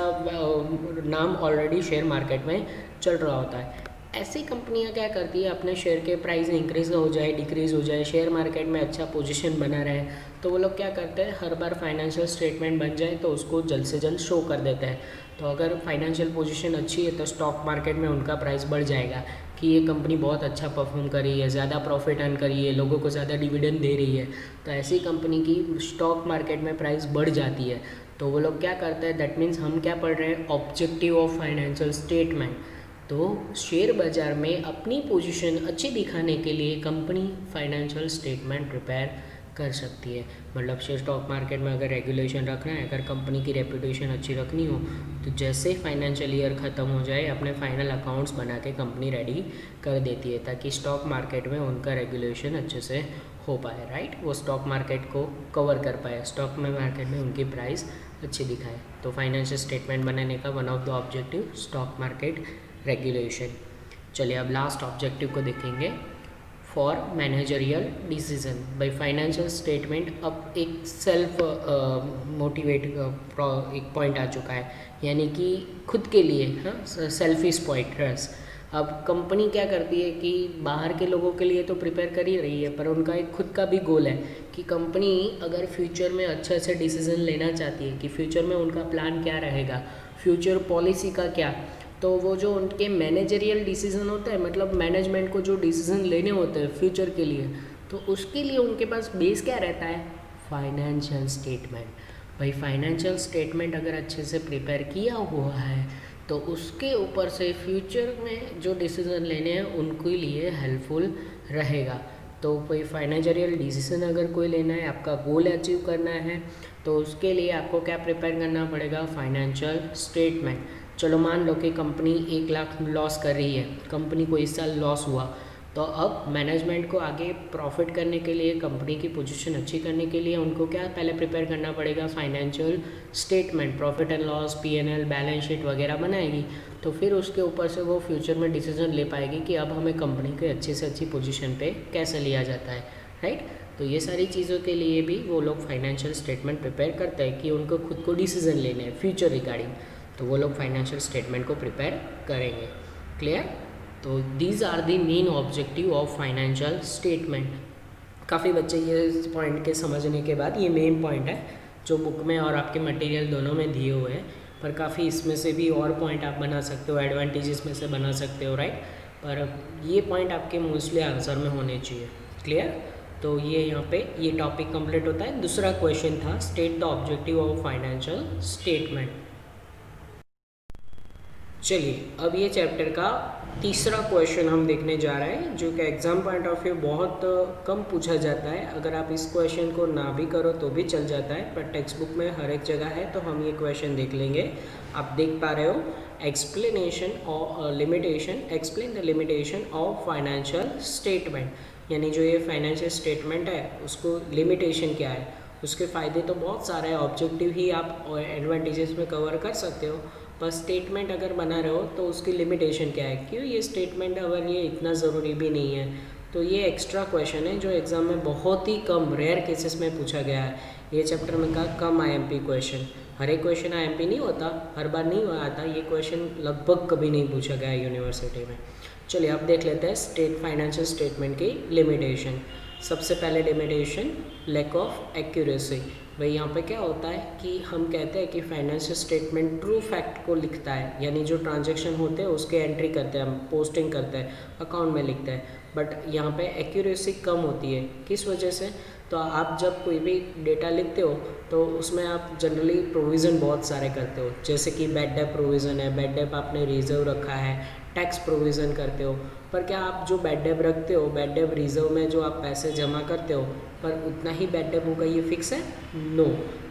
नाम ऑलरेडी शेयर मार्केट में चल रहा होता है। ऐसी कंपनियां क्या करती है, अपने शेयर के प्राइस इंक्रीज़ हो जाए डिक्रीज़ हो जाए, शेयर मार्केट में अच्छा पोजीशन बना रहे, तो वो लोग क्या करते हैं, हर बार फाइनेंशियल स्टेटमेंट बन जाए तो उसको जल्द से जल्द शो कर देते हैं। तो अगर फाइनेंशियल पोजीशन अच्छी है तो स्टॉक मार्केट में उनका प्राइस बढ़ जाएगा कि ये कंपनी बहुत अच्छा परफॉर्म कर रही है, ज़्यादा प्रॉफिट अर्न कर रही है, लोगों को ज़्यादा डिविडेंड दे रही है। तो ऐसी कंपनी की स्टॉक मार्केट में प्राइस बढ़ जाती है। तो वो लोग क्या करते हैं, दैट मीन्स हम क्या पढ़ रहे हैं, ऑब्जेक्टिव ऑफ फाइनेंशियल स्टेटमेंट। तो शेयर बाज़ार में अपनी पोजीशन अच्छी दिखाने के लिए कंपनी फाइनेंशियल स्टेटमेंट प्रिपेयर कर सकती है। मतलब शेयर स्टॉक मार्केट में अगर रेगुलेशन रखना है, अगर कंपनी की रेपुटेशन अच्छी रखनी हो, तो जैसे फाइनेंशियल ईयर ख़त्म हो जाए अपने फाइनल अकाउंट्स बना के कंपनी रेडी कर देती है, ताकि स्टॉक मार्केट में उनका रेगुलेशन अच्छे से हो पाए, राइट, वो स्टॉक मार्केट को कवर कर पाए, स्टॉक में मार्केट में उनकी प्राइस अच्छी दिखाए। तो फाइनेंशियल स्टेटमेंट बनाने का one of the objective stock market regulation. चलिए अब लास्ट ऑब्जेक्टिव को देखेंगे, for managerial decision by financial statement. अब एक सेल्फ मोटिवेट एक पॉइंट आ चुका है, यानी कि खुद के लिए, हाँ, सेल्फिश पॉइंट। अब कंपनी क्या करती है कि बाहर के लोगों के लिए तो प्रिपेयर कर ही रही है, पर उनका एक खुद का भी गोल है कि कंपनी अगर फ्यूचर में अच्छे अच्छे डिसीजन लेना चाहती है, कि फ्यूचर में उनका प्लान क्या रहेगा, फ्यूचर पॉलिसी का क्या, तो वो जो उनके मैनेजरियल डिसीजन होता है, मतलब मैनेजमेंट को जो डिसीजन लेने होते हैं फ्यूचर के लिए, तो उसके लिए उनके पास बेस क्या रहता है, फाइनेंशियल स्टेटमेंट। भाई फाइनेंशियल स्टेटमेंट अगर अच्छे से प्रिपेयर किया हुआ है तो उसके ऊपर से फ्यूचर में जो डिसीजन लेने हैं उनके लिए हेल्पफुल रहेगा। तो कोई फाइनेंशियल डिसीजन अगर कोई लेना है, आपका गोल अचीव करना है, तो उसके लिए आपको क्या प्रिपेयर करना पड़ेगा, फाइनेंशियल स्टेटमेंट। चलो मान लो कि कंपनी 1 लाख लॉस कर रही है, कंपनी को इस साल लॉस हुआ, तो अब मैनेजमेंट को आगे प्रॉफिट करने के लिए, कंपनी की पोजीशन अच्छी करने के लिए उनको क्या पहले प्रिपेयर करना पड़ेगा, financial statement, profit and loss, P&L, balance sheet वगैरह बनाएगी। तो फिर उसके ऊपर से वो फ्यूचर में डिसीजन ले पाएगी कि अब हमें कंपनी के अच्छी से अच्छी पोजीशन पे कैसे लिया जाता है, राइट। तो ये सारी चीज़ों के लिए भी वो लोग फाइनेंशियल स्टेटमेंट प्रिपेयर करते हैं कि उनको खुद को डिसीजन लेने हैं फ्यूचर रिगार्डिंग, तो वो लोग फाइनेंशियल स्टेटमेंट को प्रिपेयर करेंगे। क्लियर। तो these are the main objective of financial statement. काफ़ी बच्चे ये पॉइंट के समझने के बाद, ये मेन पॉइंट है जो बुक में और आपके मटेरियल दोनों में दिए हुए हैं, पर काफ़ी इसमें से भी और पॉइंट आप बना सकते हो, एडवांटेजेस में से बना सकते हो, राइट। पर ये पॉइंट आपके मोस्टली आंसर में होने चाहिए। क्लियर। तो ये यहाँ पे ये टॉपिक कंप्लीट होता है। दूसरा क्वेश्चन था, state the objective of financial statement. चलिए अब ये चैप्टर का तीसरा क्वेश्चन हम देखने जा रहे हैं, जो कि एग्ज़ाम पॉइंट ऑफ व्यू बहुत कम पूछा जाता है। अगर आप इस क्वेश्चन को ना भी करो तो भी चल जाता है, पर टेक्स्ट बुक में हर एक जगह है, तो हम ये क्वेश्चन देख लेंगे। आप देख पा रहे हो, एक्सप्लेनेशन और limitation, explain the limitation of financial statement, यानी जो ये फाइनेंशियल स्टेटमेंट है उसको लिमिटेशन क्या है, उसके फ़ायदे तो बहुत सारे हैं, ऑब्जेक्टिव ही आप एडवांटेजेस में कवर कर सकते हो, पर स्टेटमेंट अगर बना रहे हो तो उसकी लिमिटेशन क्या है, क्यों ये स्टेटमेंट अगर ये इतना ज़रूरी भी नहीं है। तो ये एक्स्ट्रा क्वेश्चन है जो एग्ज़ाम में बहुत ही कम रेयर केसेस में पूछा गया है। ये चैप्टर में का कम IMP क्वेश्चन, हर एक क्वेश्चन IMP नहीं होता, हर बार नहीं आता, ये क्वेश्चन लगभग कभी नहीं पूछा गया है यूनिवर्सिटी में। चलिए अब देख लेते हैं फाइनेंशियल स्टेटमेंट की लिमिटेशन। सबसे पहले लिमिटेशन, लैक ऑफ एक्यूरेसी, भाई यहाँ पे क्या होता है कि हम कहते हैं कि फाइनेंशियल स्टेटमेंट ट्रू फैक्ट को लिखता है, यानी जो ट्रांजैक्शन होते हैं उसके एंट्री करते हैं, हम पोस्टिंग करते हैं, अकाउंट में लिखते हैं। बट यहाँ पे एक्यूरेसी कम होती है। किस वजह से? तो आप जब कोई भी डेटा लिखते हो तो उसमें आप जनरली प्रोविज़न बहुत सारे करते हो, जैसे कि बैड डेट प्रोविज़न है, बैड डेट आपने रिजर्व रखा है, टैक्स प्रोविज़न करते हो। पर क्या आप जो बैड डेट रखते हो, बैड डेट रिजर्व में जो आप पैसे जमा करते हो, पर उतना ही बैड डेट होगा ये फिक्स है? नो।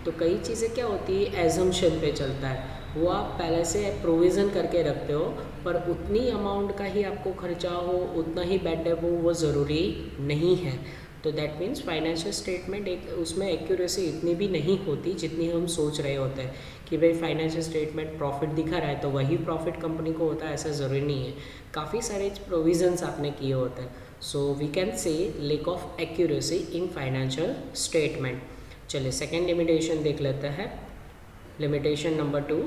तो कई चीज़ें क्या होती है, एजम्पशन पे चलता है, वो आप पहले से प्रोविज़न करके रखते हो, पर उतनी अमाउंट का ही आपको खर्चा हो, उतना ही बैड डेट हो, वो ज़रूरी नहीं है। तो दैट मीन्स फाइनेंशियल स्टेटमेंट एक उसमें एक्यूरेसी इतनी भी नहीं होती जितनी हम सोच रहे होते हैं कि भाई फाइनेंशियल स्टेटमेंट प्रॉफिट दिखा रहा है तो वही प्रॉफिट कंपनी को होता है, ऐसा ज़रूरी नहीं है। काफ़ी सारे प्रोविजंस आपने किए होते हैं। So we can say lack of accuracy in financial statement. चलिए सेकेंड लिमिटेशन देख लेते हैं। Limitation number 2,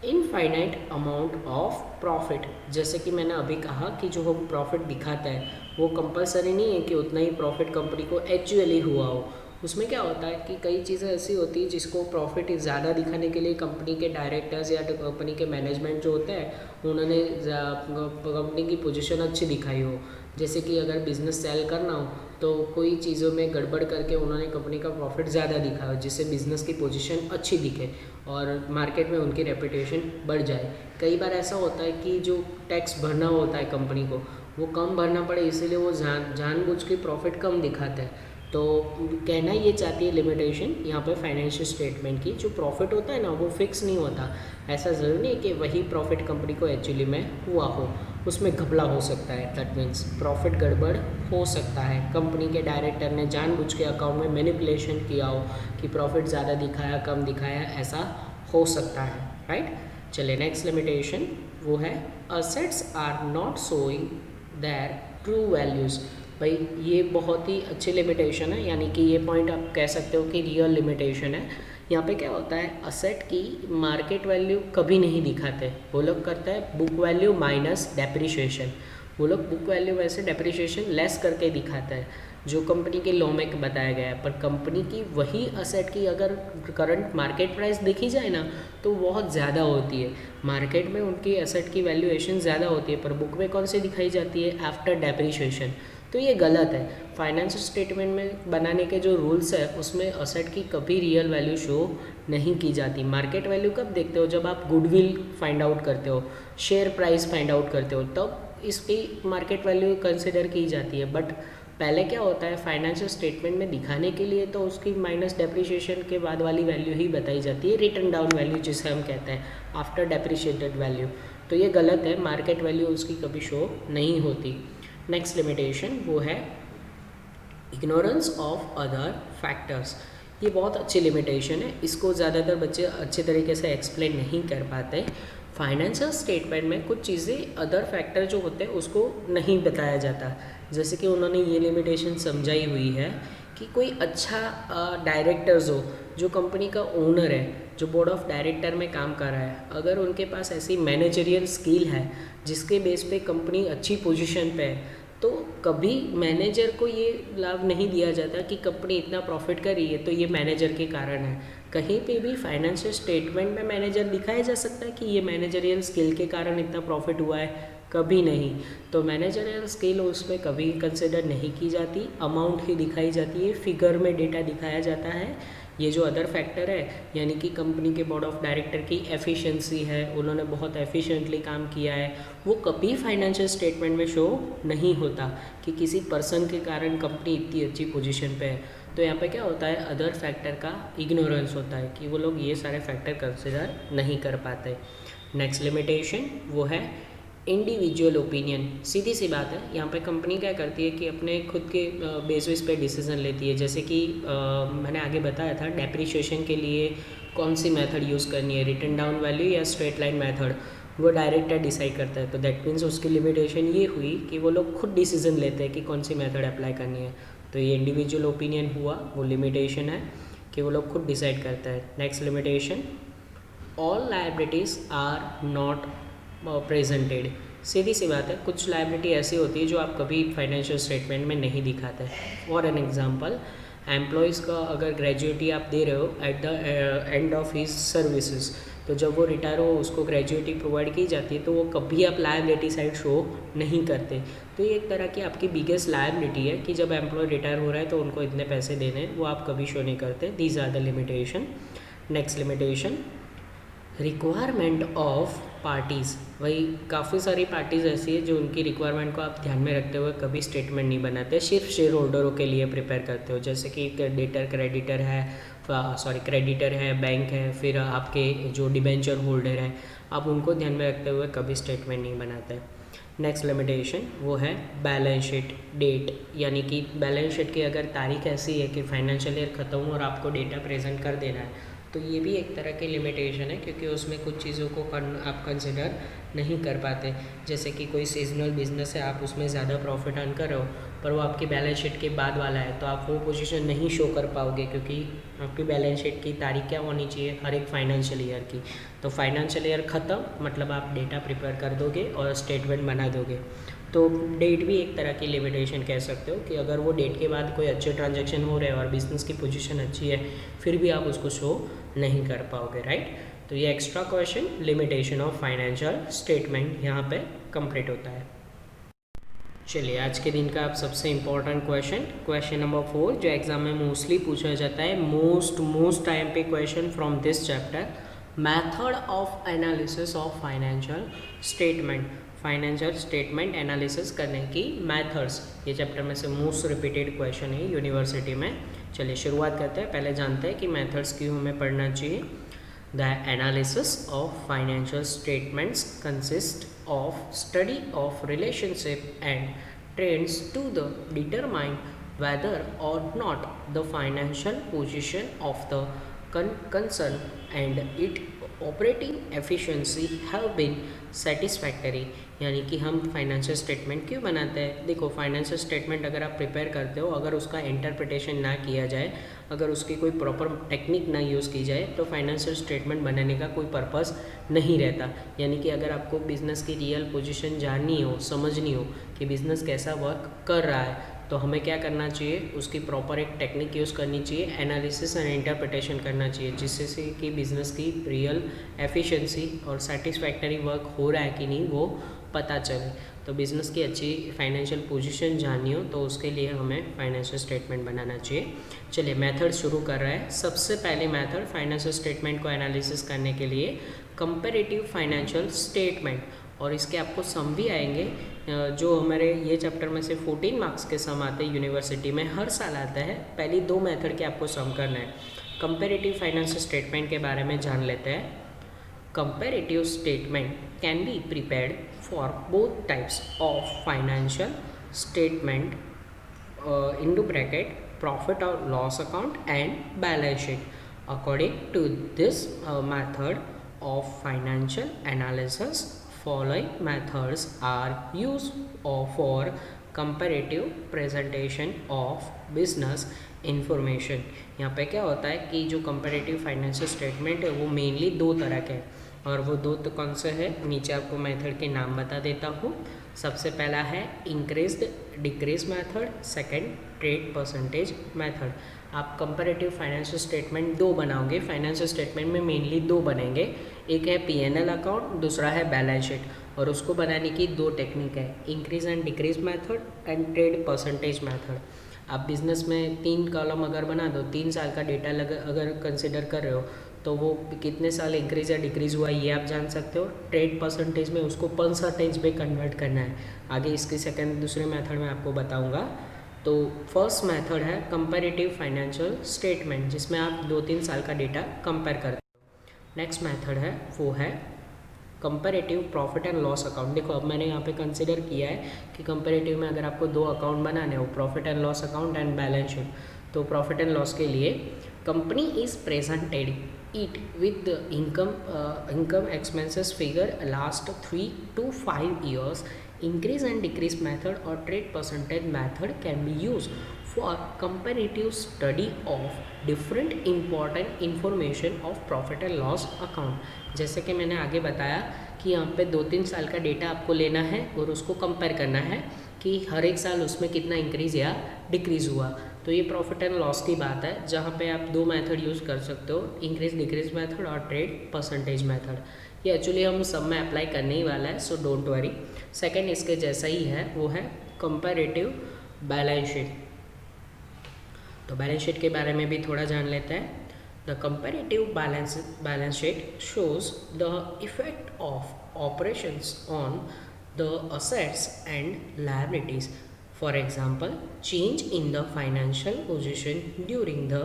infinite amount of profit. जैसे कि मैंने अभी कहा कि जो हम प्रॉफिट दिखाते हैं वो कंपलसरी नहीं है कि उतना ही प्रॉफिट कंपनी को एक्चुअली हुआ हो। उसमें क्या होता है कि कई चीज़ें ऐसी होती है जिसको प्रॉफिट ज़्यादा दिखाने के लिए कंपनी के डायरेक्टर्स या कंपनी के मैनेजमेंट जो होते हैं उन्होंने कंपनी की पोजीशन अच्छी दिखाई हो। जैसे कि अगर बिज़नेस सेल करना हो तो कोई चीज़ों में गड़बड़ करके उन्होंने कंपनी का प्रॉफिट ज़्यादा दिखाया जिससे बिज़नेस की पोजीशन अच्छी दिखे और मार्केट में उनकी रेपुटेशन बढ़ जाए। कई बार ऐसा होता है कि जो टैक्स भरना होता है कंपनी को वो कम भरना पड़े, इसीलिए वो जानबूझ के प्रॉफिट कम दिखाते हैं। तो कहना ये चाहती है लिमिटेशन यहाँ पे फाइनेंशियल स्टेटमेंट की, जो प्रॉफिट होता है ना वो फिक्स नहीं होता। ऐसा ज़रूरी नहीं कि वही प्रॉफिट कंपनी को एक्चुअली में हुआ हो, उसमें घपला हो सकता है। दैट मीन्स प्रॉफिट गड़बड़ हो सकता है, कंपनी के डायरेक्टर ने जानबूझ के अकाउंट में मैनिपुलेशन किया हो कि प्रॉफिट ज़्यादा दिखाया कम दिखाया, ऐसा हो सकता है। राइट। चलिए नेक्स्ट लिमिटेशन वो है assets are not showing their true values. भाई ये बहुत ही अच्छी लिमिटेशन है, यानी कि ये पॉइंट आप कह सकते हो कि रियल लिमिटेशन है। यहाँ पे क्या होता है, असेट की मार्केट वैल्यू कभी नहीं दिखाते। वो लोग करते हैं बुक वैल्यू माइनस डेप्रिशिएशन। वो लोग बुक वैल्यू वैसे डेप्रिशिएशन लेस करके दिखाता है जो कंपनी के लॉ में बताया गया है। पर कंपनी की वही असेट की अगर करंट मार्केट प्राइस देखी जाए ना तो बहुत ज़्यादा होती है। मार्केट में उनकी असेट की वैल्यूएशन ज़्यादा होती है, पर बुक में कौन सी दिखाई जाती है, आफ्टर डेप्रिशिएशन। तो ये गलत है। फाइनेंशियल स्टेटमेंट में बनाने के जो रूल्स है उसमें असेट की कभी रियल वैल्यू शो नहीं की जाती। मार्केट वैल्यू कब देखते हो, जब आप गुडविल फाइंड आउट करते हो, शेयर प्राइस फाइंड आउट करते हो, तब इसकी मार्केट वैल्यू कंसिडर की जाती है। बट पहले क्या होता है, फाइनेंशियल स्टेटमेंट में दिखाने के लिए तो उसकी माइनस डेप्रिशिएशन के बाद वाली वैल्यू ही बताई जाती है, रिटर्न डाउन वैल्यू जिसे हम कहते हैं, आफ्टर डेप्रिशिएटेड वैल्यू। तो ये गलत है, मार्केट वैल्यू उसकी कभी शो नहीं होती। नेक्स्ट लिमिटेशन वो है इग्नोरेंस ऑफ अदर फैक्टर्स। ये बहुत अच्छी लिमिटेशन है, इसको ज़्यादातर बच्चे अच्छे तरीके से एक्सप्लेन नहीं कर पाते। फाइनेंशियल स्टेटमेंट में कुछ चीज़ें अदर फैक्टर जो होते हैं उसको नहीं बताया जाता। जैसे कि उन्होंने ये लिमिटेशन समझाई हुई है कि कोई अच्छा डायरेक्टर्स हो, जो कंपनी का ओनर है, जो बोर्ड ऑफ डायरेक्टर में काम कर रहा है, अगर उनके पास ऐसी मैनेजरियल स्किल है जिसके बेस पे कंपनी अच्छी पोजीशन पे है, तो कभी मैनेजर को ये लाभ नहीं दिया जाता कि कंपनी इतना प्रॉफिट कर रही है तो ये मैनेजर के कारण है। कहीं पे भी फाइनेंशियल स्टेटमेंट में मैनेजर दिखाया जा सकता है कि ये मैनेजरियल स्किल के कारण इतना प्रॉफिट हुआ है, कभी नहीं। तो मैनेजरियल स्किल उसमें कभी कंसिडर नहीं की जाती, अमाउंट ही दिखाई जाती है, फिगर में डेटा दिखाया जाता है। ये जो अदर फैक्टर है, यानी कि कंपनी के बोर्ड ऑफ डायरेक्टर की एफिशिएंसी है, उन्होंने बहुत एफिशिएंटली काम किया है, वो कभी फाइनेंशियल स्टेटमेंट में शो नहीं होता कि किसी पर्सन के कारण कंपनी इतनी अच्छी पोजीशन पे है। तो यहाँ पे क्या होता है, अदर फैक्टर का इग्नोरेंस होता है कि वो लोग ये सारे फैक्टर कंसिडर नहीं कर पाते। नेक्स्ट लिमिटेशन वो है इंडिविजुअल ओपिनियन। सीधी सी बात है, यहाँ पे कंपनी क्या करती है कि अपने खुद के बेसिस पे डिसीजन लेती है। जैसे कि मैंने आगे बताया था, डेप्रिशिएशन के लिए कौन सी मेथड यूज़ करनी है, रिटर्न डाउन वैल्यू या स्ट्रेट लाइन मेथड, वो डायरेक्टर डिसाइड करता है। तो दैट मीन्स उसकी लिमिटेशन ये हुई कि वो लोग खुद डिसीजन लेते हैं कि कौन सी मेथड अप्लाई करनी है। तो ये इंडिविजुअल ओपिनियन हुआ, वो लिमिटेशन है कि वो लोग खुद डिसाइड करता है। Next limitation, all liabilities are not presented. सीधी सी बात है, कुछ लायबिलिटी ऐसी होती है जो आप कभी फाइनेंशियल स्टेटमेंट में नहीं दिखाते। फॉर एन एग्जांपल, एम्प्लॉयज़ का अगर ग्रेजुएटी आप दे रहे हो at the end of his services, तो जब वो रिटायर हो उसको ग्रेजुएटी प्रोवाइड की जाती है, तो वो कभी आप लायबिलिटी साइड शो नहीं करते। तो ये एक तरह की आपकी बिगेस्ट लायबिलिटी है कि जब एम्प्लॉय रिटायर हो रहा है तो उनको इतने पैसे देने हैं, वो आप कभी शो नहीं करते। These are the limitation. Next limitation, requirement of parties. वही काफ़ी सारी पार्टीज़ ऐसी है जो उनकी रिक्वायरमेंट को आप ध्यान में रखते हुए कभी स्टेटमेंट नहीं बनाते, सिर्फ शेयर होल्डरों के लिए प्रिपेयर करते हो। जैसे कि क्रेडिटर है, क्रेडिटर है, बैंक है, फिर आपके जो डिबेंचर होल्डर है, आप उनको ध्यान में रखते हुए कभी स्टेटमेंट नहीं बनाते। नेक्स्ट लिमिटेशन वो है बैलेंस शीट डेट, यानी कि बैलेंस शीट की अगर तारीख ऐसी है कि फाइनेंशियल ईयर ख़त्म हो और आपको डेटा प्रेजेंट कर देना है, तो ये भी एक तरह की लिमिटेशन है, क्योंकि उसमें कुछ चीज़ों को आप कंसिडर नहीं कर पाते। जैसे कि कोई सीजनल बिजनेस है, आप उसमें ज़्यादा प्रॉफिट अर्न कर रहे हो, पर वो आपकी बैलेंस शीट के बाद वाला है, तो आप वो पोजीशन नहीं शो कर पाओगे, क्योंकि आपकी बैलेंस शीट की तारीख क्या होनी चाहिए हर एक फाइनेंशियल ईयर की। तो फाइनेंशियल ईयर ख़त्म मतलब आप डेटा प्रिपेयर कर दोगे और स्टेटमेंट बना दोगे। तो डेट भी एक तरह की लिमिटेशन कह सकते हो कि अगर वो डेट के बाद कोई अच्छे ट्रांजैक्शन हो रहे हैं और बिजनेस की पोजीशन अच्छी है, फिर भी आप उसको शो नहीं कर पाओगे, राइट। तो ये extra question limitation of financial statement यहाँ पे कंप्लीट होता है। चलिए आज के दिन का आप सबसे इम्पोर्टेंट क्वेश्चन नंबर 4, जो एग्जाम में मोस्टली पूछा जाता है, मोस्ट टाइम पे question from this chapter, method of analysis of financial statement. Financial statement analysis करने की मेथड्स, ये चैप्टर में से मोस्ट रिपीटेड क्वेश्चन है यूनिवर्सिटी में। चलिए शुरुआत करते हैं। पहले जानते हैं कि मेथड्स क्यों हमें पढ़ना चाहिए। The analysis of financial statements consist of study of relationship and trends to the determine whether or not the financial position of the concern and its operating efficiency have been satisfactory। यानी कि हम financial statement क्यों बनाते हैं। देखो, financial statement अगर आप prepare करते हो, अगर उसका इंटरप्रिटेशन ना किया जाए, अगर उसकी कोई प्रॉपर टेक्निक ना यूज़ की जाए, तो फाइनेंशियल स्टेटमेंट बनाने का कोई पर्पस नहीं रहता। यानी कि अगर आपको बिज़नेस की रियल पोजीशन जाननी हो, समझनी हो कि बिज़नेस कैसा वर्क कर रहा है, तो हमें क्या करना चाहिए, उसकी प्रॉपर एक टेक्निक यूज़ करनी चाहिए, एनालिसिस एंड इंटरप्रिटेशन करना चाहिए, जिससे से कि बिज़नेस की रियल एफिशिएंसी और सेटिस्फैक्टरी वर्क हो रहा है कि नहीं वो पता चले। तो बिज़नेस की अच्छी फाइनेंशियल पोजीशन जाननी हो तो उसके लिए हमें फाइनेंशियल स्टेटमेंट बनाना चाहिए। चलिए मेथड शुरू कर रहे हैं। सबसे पहले मेथड फाइनेंशियल स्टेटमेंट को एनालिसिस करने के लिए कंपैरेटिव फाइनेंशियल स्टेटमेंट, और इसके आपको सम भी आएंगे, जो हमारे ये चैप्टर में से 14 मार्क्स के सम आते हैं यूनिवर्सिटी में, हर साल आता है। पहली 2 मेथड के आपको सम करना है। कंपैरेटिव फाइनेंशियल स्टेटमेंट के बारे में जान लेते हैं। Comparative statement can be prepared for both types of financial statement, into bracket profit or loss account and balance sheet. According to this method of financial analysis, following methods are used for comparative presentation of business information। यहाँ पे क्या होता है कि जो comparative financial statement है वो mainly 2 तरह के हैं, और वो 2 तो कौन से है, नीचे आपको मेथड के नाम बता देता हूँ। सबसे पहला है increased decrease method, second trade percentage method. आप कंपैरेटिव फाइनेंशियल स्टेटमेंट 2 बनाओगे। फाइनेंशियल स्टेटमेंट में मेनली 2 बनेंगे, एक है P&L अकाउंट, दूसरा है बैलेंस शीट, और उसको बनाने की 2 टेक्निक है, increase and decrease method and trade percentage method. आप बिजनेस में 3 कॉलम अगर बना दो, 3 साल का डेटा अगर कंसिडर कर रहे हो, तो वो कितने साल इंक्रीज या डिक्रीज हुआ ये आप जान सकते हो। ट्रेड परसेंटेज में उसको परसेंटेज में कन्वर्ट करना है। आगे इसकी दूसरे मेथड में आपको बताऊंगा। तो फर्स्ट मेथड है कंपैरेटिव फाइनेंशियल स्टेटमेंट, जिसमें आप 2-3 साल का डेटा कंपेयर करते हो। नेक्स्ट मेथड है वो है comparative profit and loss account. देखो, अब मैंने यहाँ पे कंसिडर किया है कि कंपैरेटिव में अगर आपको 2 अकाउंट बनाने हो, profit and loss account and balance sheet, तो प्रॉफिट एंड लॉस के लिए company is presented it with the income expenses figure last 3 to 5 years. Increase and decrease method or trade percentage method can be used for comparative study of different important information of profit and loss account। जैसे कि मैंने आगे बताया कि यहाँ पे 2-3 साल का डेटा आपको लेना है और उसको कंपेयर करना है कि हर एक साल उसमें कितना इंक्रीज़ या डिक्रीज़ हुआ। तो तो ये प्रॉफिट एंड लॉस की बात है, जहाँ पे आप दो मेथड यूज़ कर सकते हो, इंक्रीज डिक्रीज मेथड और ट्रेड परसेंटेज मेथड। ये एक्चुअली हम सब में अप्लाई करने ही वाला है, सो डोंट वरी। सेकेंड इसके जैसा ही है, वो है कंपैरेटिव बैलेंस शीट। तो बैलेंस शीट के बारे में भी थोड़ा जान लेते हैं। The comparative balance sheet shows the effect of operations on the assets and liabilities. For example, change in the financial position during the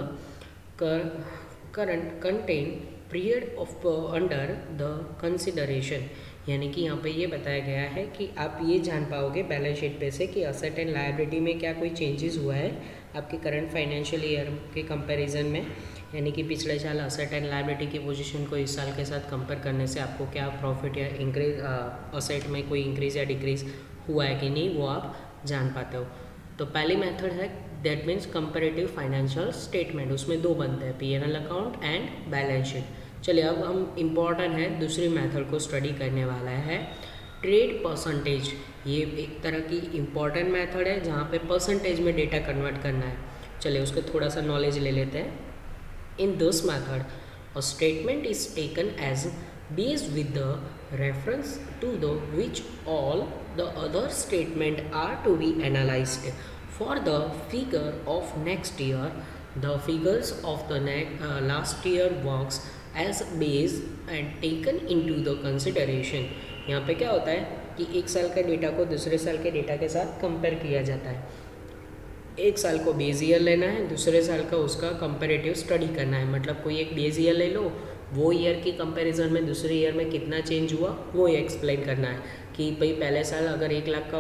current contained period of under the consideration. यानी कि यहाँ पे ये बताया गया है कि आप ये जान पाओगे बैलेंस शीट पे से कि असेट एंड लायबिलिटी में क्या कोई चेंजेस हुआ है आपके करंट फाइनेंशियल ईयर के कंपैरिजन में। यानी कि पिछले साल असेट एंड लायबिलिटी की पोजीशन को इस साल के साथ कंपेयर करने से आपको क्या प्रॉफिट या इंक्रीज असेट में कोई इंक्रीज या डिक्रीज हुआ है कि नहीं, वो आप जान पाते हो। तो पहली मेथड है that means comparative financial statement, उसमें दो बनते हैं, P&L account and balance sheet. चलिए अब हम इम्पॉर्टेंट है दूसरी मेथड को स्टडी करने वाला है, ट्रेड परसेंटेज। ये एक तरह की इम्पॉर्टेंट मेथड है जहाँ पे परसेंटेज में डेटा कन्वर्ट करना है। चलिए उसका थोड़ा सा नॉलेज ले लेते हैं। In this method, a statement is taken as base with the reference to the which all the other statement are to be analyzed. For the figure of next year, the figures of the last year works as base and taken into the consideration. यहाँ पे क्या होता है कि एक साल का data को दूसरे साल के डेटा के साथ कंपेयर किया जाता है। एक साल को बेस ईयर लेना है, दूसरे साल का उसका कंपैरेटिव स्टडी करना है। मतलब कोई एक बेस ईयर ले लो, वो ईयर की कंपैरिजन में दूसरे ईयर में कितना चेंज हुआ वो एक्सप्लेन करना है कि भाई पहले साल अगर 1 लाख का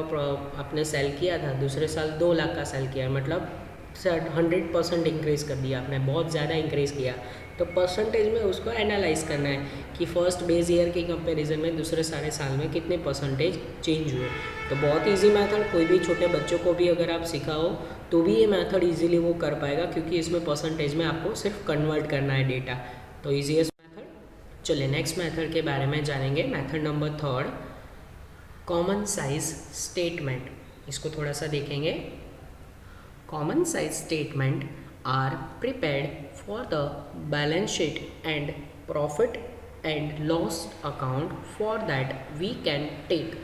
आपने सेल किया था, दूसरे साल 2 लाख का सेल किया, मतलब 100% इंक्रीज़ कर दिया आपने, बहुत ज़्यादा इंक्रीज़ किया। तो परसेंटेज में उसको एनालाइज करना है कि फर्स्ट बेस ईयर के कंपैरिजन में दूसरे सारे साल में कितने परसेंटेज चेंज हुए। तो बहुत इजी मेथड, कोई भी छोटे बच्चों को भी अगर आप सिखाओ तो भी ये मेथड इजीली वो कर पाएगा, क्योंकि इसमें परसेंटेज में आपको सिर्फ कन्वर्ट करना है डेटा। तो ईजीएस्ट मेथड। चलिए नेक्स्ट मेथड के बारे में जानेंगे, method number 3, common size statement. इसको थोड़ा सा देखेंगे। Common size statement are prepared for the balance sheet and profit and loss account. For that we can take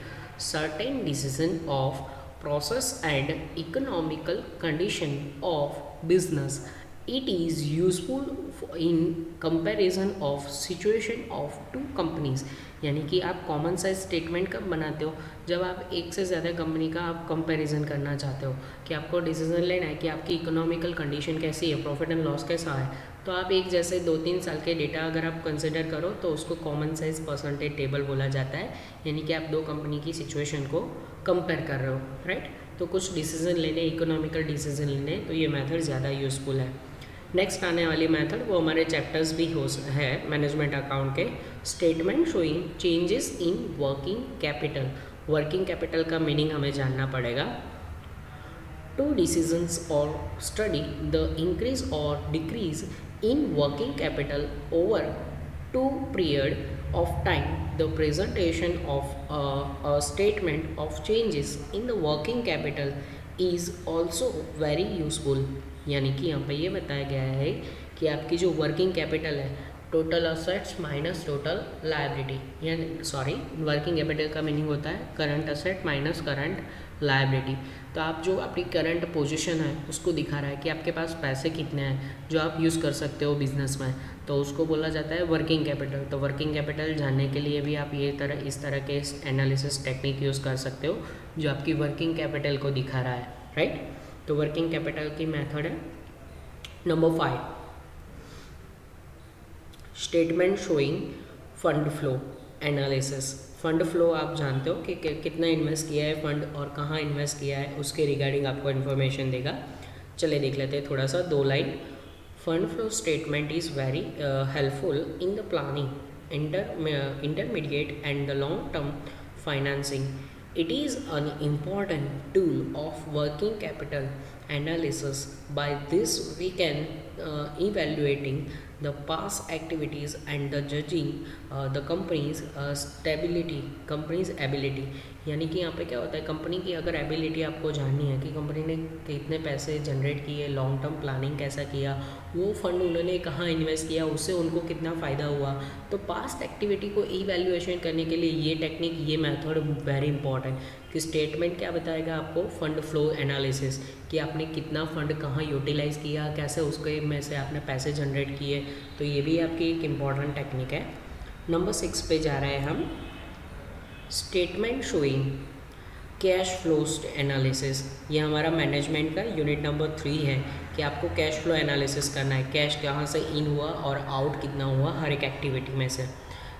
certain decision of process and economical condition of business. It is useful in comparison of situation of two companies. यानी कि आप common size statement कब बनाते हो, जब आप एक से ज़्यादा कंपनी का आप कंपैरिजन करना चाहते हो कि आपको डिसीजन लेना है कि आपकी इकोनॉमिकल कंडीशन कैसी है, प्रॉफिट एंड लॉस कैसा है। तो आप एक जैसे 2-3 साल के डेटा अगर आप कंसिडर करो तो उसको कॉमन साइज परसेंटेज टेबल बोला जाता है। यानी कि आप दो कंपनी की सिचुएशन को कंपेयर कर रहे हो, राइट। तो कुछ डिसीजन लेने, इकोनॉमिकल डिसीजन लेने, तो ये मेथड ज़्यादा यूज़फुल है। नेक्स्ट आने वाली मेथड वो हमारे चैप्टर्स भी है मैनेजमेंट अकाउंट के, statement showing changes in working capital. Working capital का मीनिंग हमें जानना पड़ेगा। टू डिसीजंस और स्टडी द इंक्रीज और decrease in working capital over two period of time, the presentation of a statement of changes in the working capital is also very useful. यानी कि यहाँ पे ये बताया गया है कि आपकी जो वर्किंग कैपिटल है, total assets minus total liability, यानी सॉरी वर्किंग कैपिटल का मीनिंग होता है current asset minus current liability. तो आप जो आपकी करंट पोजीशन है उसको दिखा रहा है कि आपके पास पैसे कितने हैं जो आप यूज़ कर सकते हो बिजनेस में, तो उसको बोला जाता है वर्किंग कैपिटल। तो वर्किंग कैपिटल जानने के लिए भी आप इस तरह के एनालिसिस टेक्निक यूज़ कर सकते हो जो आपकी वर्किंग कैपिटल को दिखा रहा है, राइट। तो वर्किंग कैपिटल की मेथड है। Number 5, statement showing fund flow analysis. Fund flow आप जानते हो कि कितना इन्वेस्ट किया है फंड और कहाँ इन्वेस्ट किया है, उसके रिगार्डिंग आपको इन्फॉर्मेशन देगा। चलिए देख लेते हैं थोड़ा सा 2 line. Fund flow statement is very helpful in the planning intermediate and the long term financing. It is an important tool of working capital analysis. By this we can evaluating the past activities and the judging the company's ability. यानी कि यहाँ पे क्या होता है, company की अगर ability आपको जाननी है कि कंपनी ने कितने पैसे जनरेट किए, लॉन्ग टर्म प्लानिंग कैसा किया, वो फंड उन्होंने कहाँ इन्वेस्ट किया, उससे उनको कितना फ़ायदा हुआ, तो पास्ट एक्टिविटी को इवैल्यूएशन करने के लिए ये टेक्निक, ये मेथड वेरी इंपॉर्टेंट। कि स्टेटमेंट क्या बताएगा आपको, फंड फ्लो एनालिसिस, कि आपने कितना फंड कहाँ यूटिलाइज़ किया, कैसे उसके में से आपने पैसे जनरेट किए, तो ये भी आपकी एक इम्पॉर्टेंट टेक्निक है। नंबर 6 पे जा रहे हैं हम, statement showing cash flow analysis. ये हमारा मैनेजमेंट का यूनिट नंबर 3 है कि आपको कैश फ्लो एनालिसिस करना है, कैश कहाँ से इन हुआ और आउट कितना हुआ हर एक एक्टिविटी में से।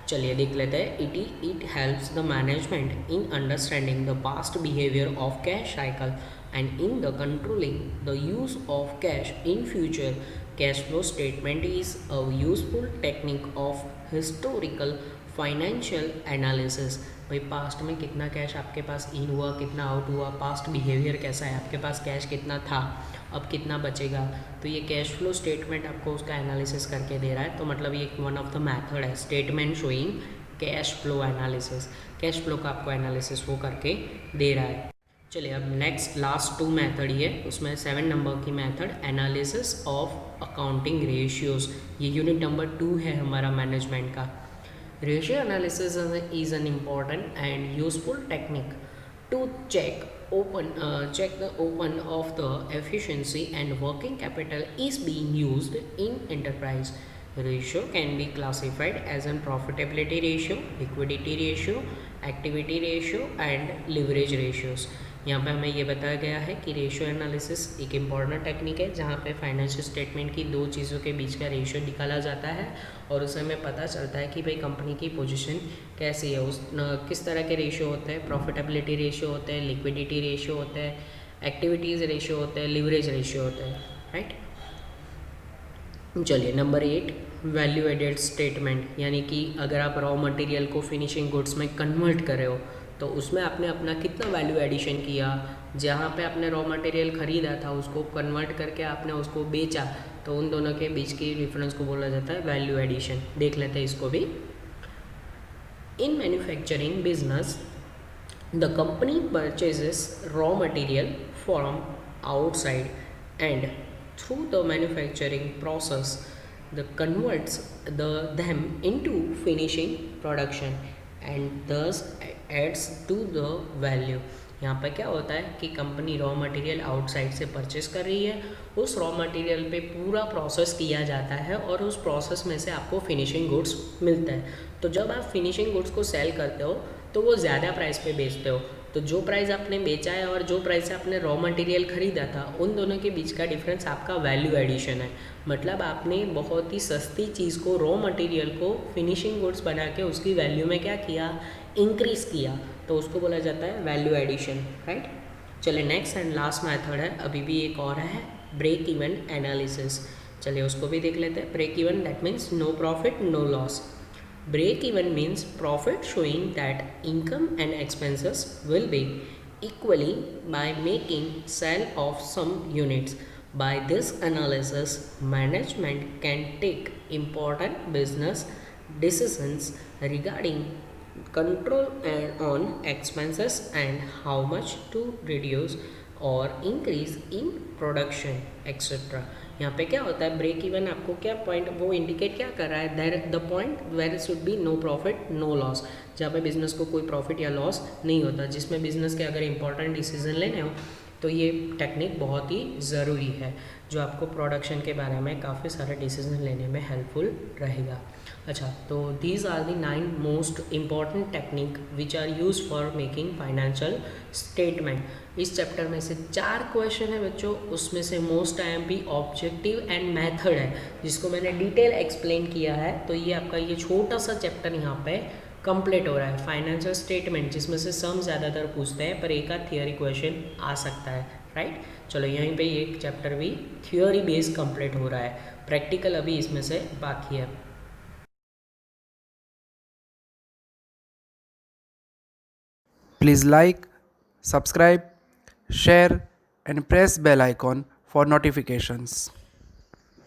चलिए देख लेते हैं। It helps the management in understanding the past behaviour of cash cycle and in the controlling the use of cash in future. Cash flow statement is a useful technique of historical financial analysis. भाई past में कितना cash आपके पास इन हुआ, कितना out हुआ, past behaviour कैसा है, आपके पास कैश कितना था, अब कितना बचेगा, तो ये कैश फ्लो स्टेटमेंट आपको उसका एनालिसिस करके दे रहा है। तो मतलब ये वन ऑफ द मेथड है, statement showing cash flow analysis. Cash flow का आपको एनालिसिस वो करके दे रहा है। चलिए अब नेक्स्ट लास्ट 2 मेथड ही है, उसमें 7 नंबर की method, analysis of accounting ratios. ये यूनिट नंबर 2 है हमारा मैनेजमेंट का। Ratio analysis is an important and useful technique to check the open of the efficiency and working capital is being used in enterprise. Ratio can be classified as a profitability ratio, liquidity ratio, activity ratio and leverage ratios. यहाँ पे हमें ये बताया गया है कि ratio analysis एक important technique है जहाँ पे फाइनेंशियल स्टेटमेंट की 2 चीज़ों के बीच का रेशियो निकाला जाता है और उससे हमें पता चलता है कि भाई कंपनी की पोजीशन कैसी है, उस किस तरह के रेशियो होते हैं, प्रॉफिटेबिलिटी रेशियो होते हैं, लिक्विडिटी रेशियो होते हैं, एक्टिविटीज़ रेशियो होते हैं, लिवरेज रेशियो होते हैं, राइट। चलिए नंबर 8, वैल्यू एडेड स्टेटमेंट, यानी कि अगर आप रॉ मटेरियल को फिनिशिंग गुड्स में कन्वर्ट कर रहे हो तो उसमें आपने अपना कितना वैल्यू एडिशन किया, जहाँ पे आपने रॉ मटेरियल ख़रीदा था उसको कन्वर्ट करके आपने उसको बेचा, तो उन दोनों के बीच की डिफरेंस को बोला जाता है वैल्यू एडिशन। देख लेते हैं इसको भी। In manufacturing business the company purchases raw material from outside and through the manufacturing process the converts them into finishing production and thus adds to the value। यहाँ पर क्या होता है कि कंपनी रॉ मटेरियल आउटसाइड से purchase कर रही है, उस रॉ मटेरियल पे पूरा प्रोसेस किया जाता है और उस प्रोसेस में से आपको फिनिशिंग गुड्स मिलता है। तो जब आप फिनिशिंग गुड्स को सेल करते हो तो वो ज़्यादा प्राइस पे बेचते हो, तो जो प्राइस आपने बेचा है और जो प्राइस से आपने रॉ मटेरियल ख़रीदा था उन दोनों के बीच का डिफरेंस आपका वैल्यू एडिशन है। मतलब आपने बहुत ही सस्ती चीज़ को, रॉ मटेरियल को फिनिशिंग गुड्स बना के उसकी वैल्यू में क्या किया, इंक्रीज़ किया, तो उसको बोला जाता है वैल्यू एडिशन, राइट। चलिए नेक्स्ट एंड लास्ट मेथड है, अभी भी एक और है, ब्रेक इवन एनालिसिस। चलिए उसको भी देख लेते हैं। Break even that means no profit no loss. Break even means profit showing that income and expenses will be equally by making sale of some units. By this analysis, management can take important business decisions regarding control on expenses and how much to reduce और increase in production etcetera. यहाँ पे क्या होता है, break even आपको क्या point वो indicate क्या कर रहा है, there the point where should be no profit no loss, जहाँ पे बिजनेस को कोई प्रॉफिट या लॉस नहीं होता, जिसमें बिजनेस के अगर इंपॉर्टेंट डिसीजन लेने हो तो ये टेक्निक बहुत ही ज़रूरी है, जो आपको प्रोडक्शन के बारे में काफ़ी सारे डिसीजन लेने में हेल्पफुल रहेगा। अच्छा, तो these are the 9 most important technique which are use for making financial statement. इस चैप्टर में से 4 क्वेश्चन है बच्चों, उसमें से most IMP objective and method है, जिसको मैंने डिटेल एक्सप्लेन किया है। तो ये आपका ये छोटा सा चैप्टर यहाँ पे कंप्लीट हो रहा है, फाइनेंशियल स्टेटमेंट, जिसमें से सम ज़्यादातर पूछते हैं पर एक आध थियोरी क्वेश्चन आ सकता है, राइट। चलो यहीं पे एक चैप्टर भी थियोरी बेस्ड कंप्लीट हो रहा है, प्रैक्टिकल अभी इसमें से बाकी है। Please like, subscribe, share and press bell icon for notifications.